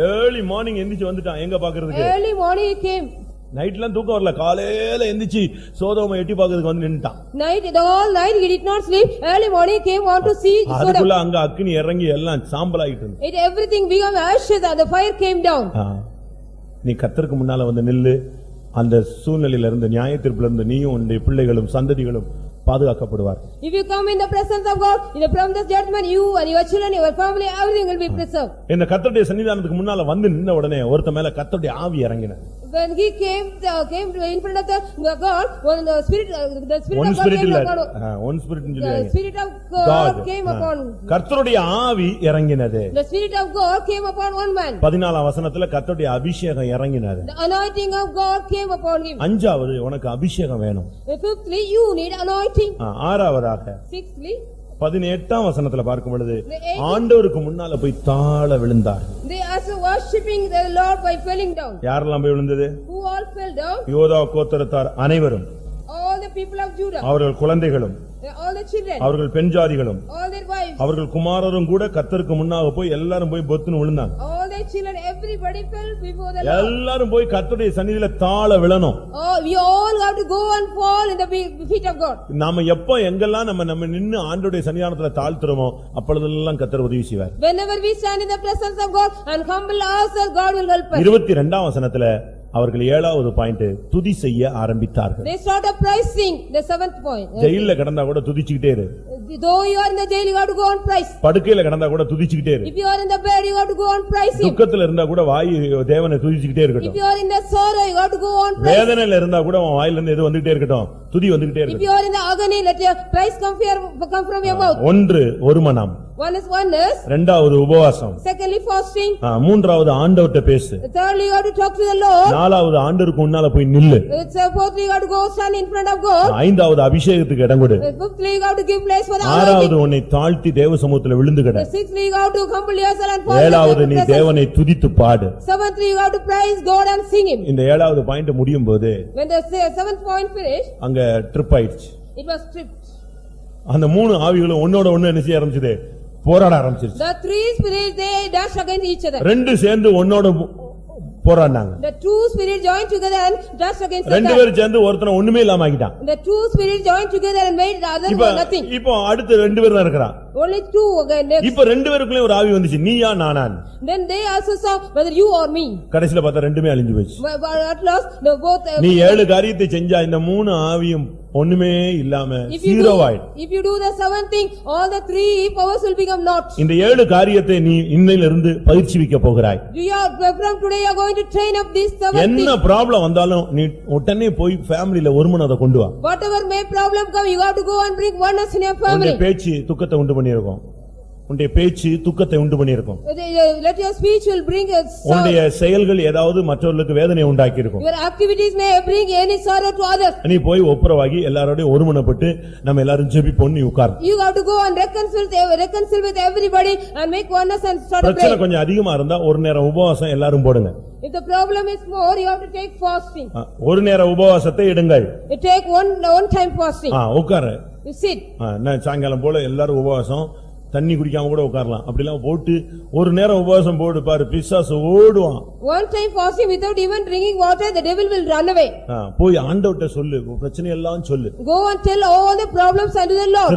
ஏர்லி மார்னிங் எந்திரிச்சு வந்துட்டான். எங்க பாக்குறதுக்கு? Early morning he came. நைட்லாம் தூக்கம் வரல, காலையில எந்திரிச்சு சோதோமை எட்டி பாக்குறதுக்கு வந்து நின்னுட்டான். The whole night he did not sleep. Early morning he came on to see Sodom. அதுக்குள்ள அங்க அக்கினி இறங்கி எல்லாம் சாம்பல் ஆயிட்டு இருந்துச்சு. Everything became ashes and the fire came down. நீ கர்த்தருக்கு முன்னால வந்து நில்லு, அந்த சூழ்நிலையில இருந்து நியாயத்தீர்ப்புல இருந்து நீயும் உன்னுடைய பிள்ளைகளும் சந்ததிகளும் பாதுகாக்கப்படுவார். If you come in the presence of God, from this judgment, you and your children, your family, everything will be preserved. இந்த கர்த்தருடைய சன்னிதானத்துக்கு முன்னால வந்து நின்ன உடனே ஒருத்த மேல கர்த்தருடைய ஆவி இறங்கினார். When he came in front of the God, when the spirit one of God spirit came இல்ல upon, one spirit னு the சொல்லுவாங்க. spirit of God came upon. கர்த்தருடைய ஆவி இறங்கினது. The spirit of God came upon one man. 14ஆம் வசனத்துல கர்த்தருடைய அபிஷேகம் இறங்கினது. The anointing of God came upon him. அஞ்சாவது உனக்கு அபிஷேகம் வேணும். Fifthly, you need anointing. ஆறாவதாக Sixthly, 18ஆம் வசனத்துல பார்க்கும் பொழுது ஆண்டவருக்கு முன்னால போய் தாழ விழுந்தார். they also worshipping the Lord by falling down. யாரெல்லாம் போய் விழுந்தது? Who all fell down? Yodha கோத்திரத்தார் அனைவரும், All the people of Judah, அவர்கள் குழந்தைகளும், all the children, அவர்கள் பெண் ஜாதிகளும், all their wives, அவர்கள் குமாரரும் கூட கர்த்தருக்கு முன்னாக போய் எல்லாரும் போய் பொத்துன்னு விழுந்தாங்க. all their children, everybody fell before the Lord. எல்லாரும் போய் கர்த்தருடைய சந்நிதியில தாழ விழணும். Oh, we all have to go and fall in the feet of God. நாம எப்ப எங்கெல்லாம் நம்ம நின்னு ஆண்டவருடைய சன்னிதானத்துல தாழ்த்துறோமோ அப்பொழுதெல்லாம் கர்த்தர் உதவி செய்வார். Whenever we stand in the presence of God and humble ourselves, God will help us. 22ஆம் வசனத்துல அவர்கள் 7வது பாயிண்ட் துதி செய்ய ஆரம்பித்தார்கள். They started praising, the 7th point. ஜெயில்ல கிடந்தா கூட துதிச்சிட்டே இரு. Though you are in the jail, you have to go and praise. படுக்கையில கிடந்தா கூட துதிச்சிட்டே இரு. If you are in the bed, you have to go and praise him. துக்கத்துல இருந்தா கூட வாய் தேவனை துதிச்சிட்டே If இருக்கட்டும். you are in the sorrow, you have to go on praise. வேதனையில இருந்தா கூட உன் வாயில இருந்து எது வந்துட்டே இருக்கட்டும், துதி வந்துட்டே If இருக்கட்டும். you are in the agony, let your praise come from your mouth. ஒன்று ஒரு மனம், One is oneness. இரண்டாவது உபவாசம், Secondly, fasting. மூன்றாவது ஆண்டவர்ட்ட பேசு, Thirdly, you have to talk to the Lord. நாலாவது ஆண்டவருக்கு முன்னால போய் நில்லு, Fourthly, you have to go stand in front of God. ஐந்தாவது அபிஷேகத்துக்கு இடம் கொடு, Fifthly, you have to give place for the ஆறாவது anointing. உன்னை தாழ்த்தி தேவ சமூகத்துல விழுந்து கிட, Sixthly, you have to humble yourself and fall. ஏழாவது நீ தேவனை துதித்து பாடு. Seventhly, you have to praise God and sing him. இந்த 7வது பாயிண்ட் முடியும் போது When the 7th point finished, அங்க ட்ரிப் ஆயிடுச்சு. it was stripped. அந்த 3 ஆவிகளும் ஒன்னோட ஒண்ணு என்ன செய்ய ஆரம்பிச்சது? போராட ஆரம்பிச்சிருச்சு. The 3 spirits, they dashed against each other. ரெண்டு சேர்ந்து ஒன்னோட போராடினாங்க. The 2 spirits joined together and dashed against the ரெண்டு other. பேரும் சேர்ந்து ஒருத்தனை ஒண்ணுமே இல்லாம ஆக்கிட்டான். The 2 spirits joined together and made the other one nothing. இப்போ அடுத்து 2 பேர் தான் இருக்கறான். Only 2 again next. இப்போ 2 பேருக்குள்ளே ஒரு ஆவி வந்துச்சு, நீயா நானான். Then they also saw whether you or me. கடைசில பார்த்தா ரெண்டுமே அழிஞ்சு போச்சு. But at last, the both. நீ 7 காரியத்தை செஞ்சா இந்த 3 ஆவியும் ஒண்ணுமே இல்லாம ஜீரோ ஆயிடும். If you do the 7th thing, all the 3 powers will become naught. இந்த 7 காரியத்தை நீ இன்னையிலிருந்து பயிற்சிவிக்க போகிறாய். From today you are going to train up this 7th thing. என்ன ப்ராப்ளம் வந்தாலும் நீ உடனே போய் ஃபேமிலில ஒருமனதை கொண்டு வா. Whatever may problem come, you have to go and bring oneness in your family. உன்னுடைய பேச்சு துக்கத்தை உண்டு பண்ணியிருக்கும். உன்னுடைய பேச்சு துக்கத்தை உண்டு பண்ணியிருக்கும். Let your speech will bring உன்னுடைய செயல்கள் ஏதாவது மற்றவர்களுக்கு வேதனை உண்டாக்கி இருக்கும். Your activities may bring any sorrow to others. நீ போய் ஒப்புரவாகி எல்லாரோடையும் ஒருமனப்பட்டு நம்ம எல்லாரும் ஜெபிப்போம், நீ உட்கார். You have to go and reconcile with everybody and make oneness and start a பிரச்சனை prayer. கொஞ்சம் அதிகமா இருந்தா ஒரு நேரம் உபவாசம் எல்லாரும் போடுங்க. If the problem is more, you have to take fasting. ஒரு நேர உபவாசத்தை எடுங்கள். You take one time fasting. உட்காரு. You sit. நான் சாயங்காலம் போல எல்லாரும் உபவாசம், தண்ணி குடிக்காம கூட உட்காரலாம். அப்படிலாம் போட்டு ஒரு நேரம் உபவாசம் போடு பாரு, பிசாசு ஓடுவான். One time fasting without even drinking water, the devil will run away. போய் ஆண்டவர்ட்ட சொல்லு, பிரச்சனை எல்லாம் சொல்லு. Go and tell all the problems unto the Lord.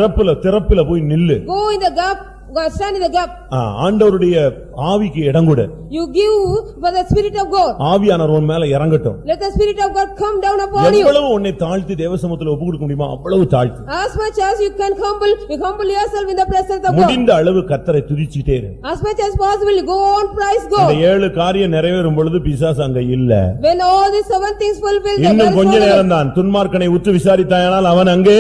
திறப்புல போய் நில்லு. Go in the gap. God stand in the gap. ஆண்டவருடைய ஆவிக்கு இடம் கொடு. You give for the spirit of God. ஆவியானவர் உன் மேல இறங்கட்டும். Let the spirit of God come down upon you. எவ்வளவு உன்னை தாழ்த்தி தேவசமூகத்துல ஒப்பு கொடுக்க முடியுமோ அவ்வளவு தாழ்த்து. As much as you can humble yourself in the presence of God. முடிந்த அளவு கர்த்தரை துதிச்சிட்டே இரு. As much as possible, go on praise God. இந்த 7 காரியம் நிறைவேறும் பொழுது பிசாசு அங்க இல்ல. When all these 7 things fulfilled, இன்னும் கொஞ்ச நேரம் தான். துன்மார்க்கனை உற்று விசாரித்தாயானால் அவன் அங்கே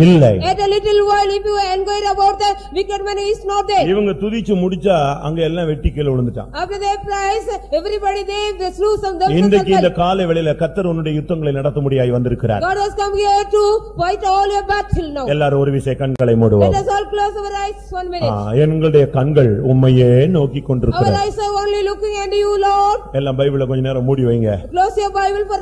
இல்லை. At a little while, if you inquire about the wicked man, he is not there. இவங்க துதிச்சு முடிச்சா அங்க எல்லாம் வெட்டி கீழ விழுந்துட்டான். After they praise, everybody they slew some them. இன்றைக்கு இந்த காலை வேளையில கர்த்தர் உன்னுடைய யுத்தங்களை நடத்தும்படியாய் வந்திருக்கிறார். God has come here to fight all your battle now. எல்லாரும் ஒரு விசை கண்களை மூடுவோம். Let us all close our eyes 1 minute. எங்களுடைய கண்கள் உம்மையே நோக்கி Our கொண்டிருக்கிறது. eyes are only looking at you, Lord. எல்லாம் பைபிளை கொஞ்ச நேரம் மூடி வைங்க. Close your Bible for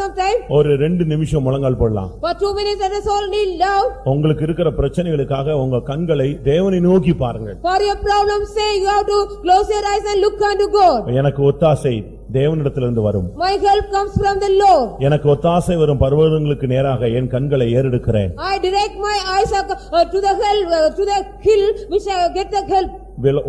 some time. ஒரு 2 நிமிஷம் முழங்கால் போடலாம். For 2 minutes, let us all kneel down. உங்களுக்கு இருக்கிற பிரச்சனைகளுக்காக உங்க கண்களை தேவனை நோக்கி பாருங்கள். For your problem's sake, you have to close your eyes and look unto God. எனக்கு ஒத்தாசை தேவனிடத்திலிருந்து வரும். My help comes from the Lord. எனக்கு ஒத்தாசை வரும் பர்வதங்களுக்கு நேராக என் கண்களை ஏறெடுக்கிறேன். I direct my eyes to the hill which I get the help.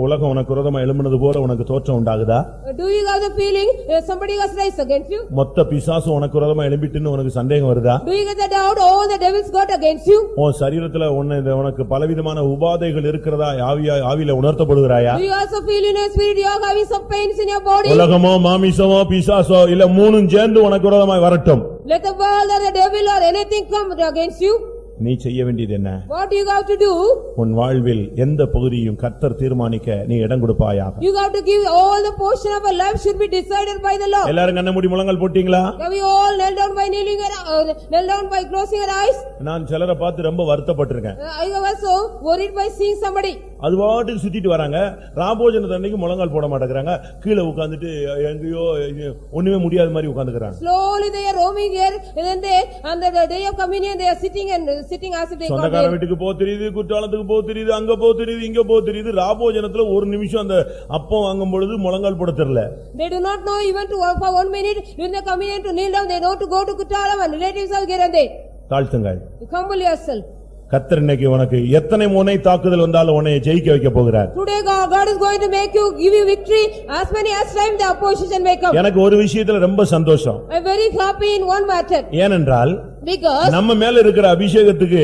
உலகம் உனக்கு விரோதமா எழும்பினது போல உனக்கு தோற்றம் உண்டாகுதா? Do you have the feeling somebody has raised against you? மொத்த பிசாசு உனக்கு விரோதமா எழும்பிட்டுன்னு உனக்கு சந்தேகம் வருதா? Do you get the doubt all the devils got against you? உன் சரீரத்துல உனக்கு பலவிதமான உபாதைகள் இருக்கிறதா ஆவியில உணர்த்தப்படுகிறாயா? Do you also feel in your spirit you are having some pains in your body? உலகமோ மாமிசமோ பிசாசோ இல்ல மூணும் சேர்ந்து உனக்கு விரோதமாய் வரட்டும். Let the world or the devil or anything come against you. நீ செய்ய வேண்டியது என்ன? What you have to do? உன் வாழ்வில் எந்த பகுதியும் கர்த்தர் தீர்மானிக்க நீ இடம் கொடுப்பாயாக. You have to give all the portion of our life should be decided by the Lord. எல்லாரும் கண்ண மூடி முழங்கால் போட்டீங்களா? Have we all knelt down by kneel down by closing our eyes? நான் சிலரை பார்த்து ரொம்ப வருத்தப்பட்டிருக்கேன். I have also worried by seeing somebody. அது பாட்டுக்கு சுத்திட்டு வராங்க. ராபோஜனத்து அன்னைக்கு முழங்கால் போட மாட்டேங்கறாங்க. கீழே உட்கார்ந்துட்டு எங்கேயோ ஒண்ணுமே முடியாத மாதிரி உட்கார்ந்துக்கறாங்க. Slowly they are roaming here and then they on the day of communion they are sitting as if they got சொந்தக்கார வீட்டுக்கு போ தெரியுது, குற்றாலத்துக்கு போ தெரியுது, அங்க போ தெரியுது, இங்க போ தெரியுது. ராபோஜனத்துல ஒரு நிமிஷம் அந்த அப்பம் வாங்கும் பொழுது முழங்கால் போட தெரியல. They do not know even to for 1 minute during the communion to kneel down. They know to go to Kuttalam and relatives are here and there. தாழ்த்துங்கள். Humble yourself. கர்த்தர் இன்னைக்கு உனக்கு எத்தனை முனை தாக்குதல் வந்தாலும் உன்னை ஜெயிக்க வைக்க போகிறார். Today God is going to make you give you victory as many as time the opposition may come. எனக்கு ஒரு விஷயத்துல ரொம்ப சந்தோஷம். I am very happy in one matter. ஏனென்றால் Because நம்ம மேல இருக்கிற அபிஷேகத்துக்கு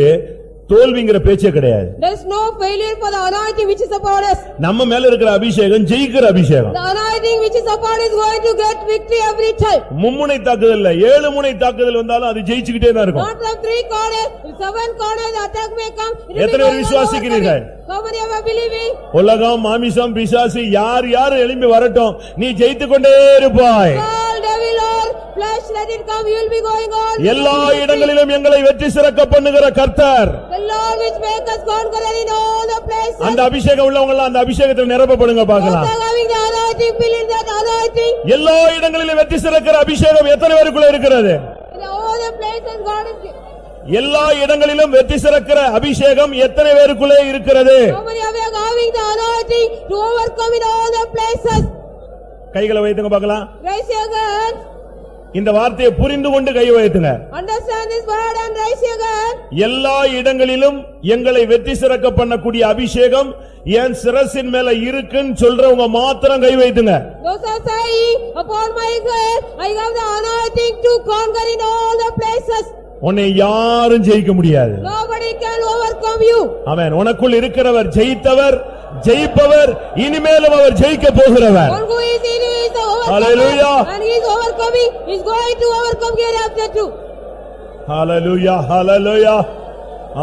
தோல்விங்கிற பேச்சே கிடையாது. there is no failure for the anointing which is upon us. நம்ம மேல இருக்கிற அபிஷேகம் ஜெயிக்கிற அபிஷேகம். The anointing which is upon is going to get victory every time. மும்முனை தாக்குதல் இல்ல, 7 முனை தாக்குதல் வந்தாலும் அது ஜெயிச்சுக்கிட்டே தான் இருக்கும். Not from 3 corners, 7 corners the attack may come. எத்தனை பேர் விசுவாசிக்கிறீர்கள்? How many of you believing? உலகம் மாமிசம் பிசாசு யார் எழும்பி வரட்டும், நீ ஜெயித்துக் கொண்டே இருப்பாய். All devil or flesh let it come, you will be going on. எல்லா இடங்களிலும் எங்களை வெற்றி சிறக்க பண்ணுகிற கர்த்தர். The Lord which make us conqueror in all the places. அந்த அபிஷேகம் உள்ளவங்க எல்லாம் அந்த அபிஷேகத்தில் நிரப்பப்படுங்க பார்க்கலாம். Having the anointing, feeling that anointing. எல்லா இடங்களிலும் வெற்றி சிறக்கிற அபிஷேகம் எத்தனை பேருக்குள்ள இருக்கிறது? In all the places God is. எல்லா இடங்களிலும் வெற்றி சிறக்கிற அபிஷேகம் எத்தனை பேருக்குள்ளே இருக்கிறது? How many of you are having the anointing to overcome in all the places? கைகளை வைத்துங்க பார்க்கலாம். Raise your hand. இந்த வார்த்தையை புரிந்து கொண்டு கை வைத்துங்க. Understand this word and raise your hand. எல்லா இடங்களிலும் எங்களை வெற்றி சிறக்க பண்ணக்கூடிய அபிஷேகம் என் சிரசின் மேல இருக்குன்னு சொல்றவங்க மாத்திரம் கை வைத்துங்க. Those are saying upon my head I have the anointing to conquer in all the places. உன்னை யாரும் ஜெயிக்க முடியாது. Nobody can overcome you. ஆமென். உனக்குள் இருக்கிறவர் ஜெயித்தவர், ஜெயிப்பவர், இனிமேலும் அவர் ஜெயிக்க போகிறவர். One who is in you is the overcomer. Hallelujah. And he is overcoming, he is going to overcome hereafter too. Hallelujah, hallelujah.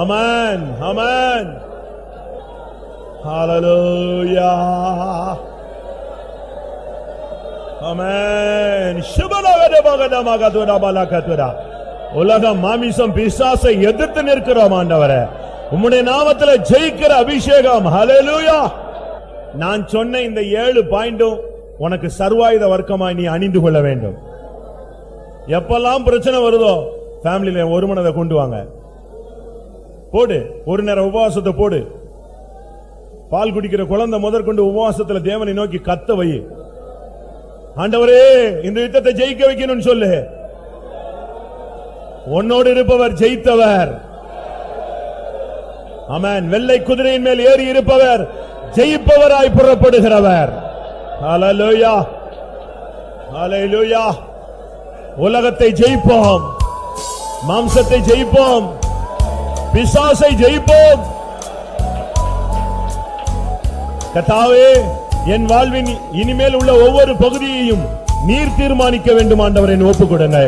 Amen, amen. Hallelujah. Amen. Shubalagadabagadamakadurabalakatura. உலகம் மாமிசம் பிசாசை எதிர்த்து நிற்கிறோம் ஆண்டவரே. உம்முடைய நாமத்திலே ஜெயிக்கிற அபிஷேகம். ஹல்லேலூயா. நான் சொன்ன இந்த 7 பாயிண்டும் உனக்கு சர்வாயுத வர்க்கமாய் நீ அணிந்து கொள்ள வேண்டும். எப்பெல்லாம் பிரச்சனை வருதோ ஃபேமிலில ஒரு மனதை கொண்டு வாங்க. போடு, ஒரு நேரம் உபவாசத்தை போடு. பால் குடிக்கிற குழந்தை முதற்கொண்டு உபவாசத்துல தேவனை நோக்கி கத்த வை. ஆண்டவரே இந்த யுத்தத்தை ஜெயிக்க வைக்கணும்னு சொல்லு. உன்னோடு இருப்பவர் ஜெயித்தவர். ஆமென். வெள்ளை குதிரையின் மேல் ஏறி இருப்பவர் ஜெயிப்பவராய் புறப்படுகிறவர். ஹல்லேலூயா, ஹல்லேலூயா. உலகத்தை ஜெயிப்போம், மாம்சத்தை ஜெயிப்போம், பிசாசை ஜெயிப்போம். கர்த்தாவே, என் வாழ்வின் இனிமேல் உள்ள ஒவ்வொரு பகுதியையும் நீர் தீர்மானிக்க வேண்டும் ஆண்டவரே, ஒப்புக்கொடுங்க.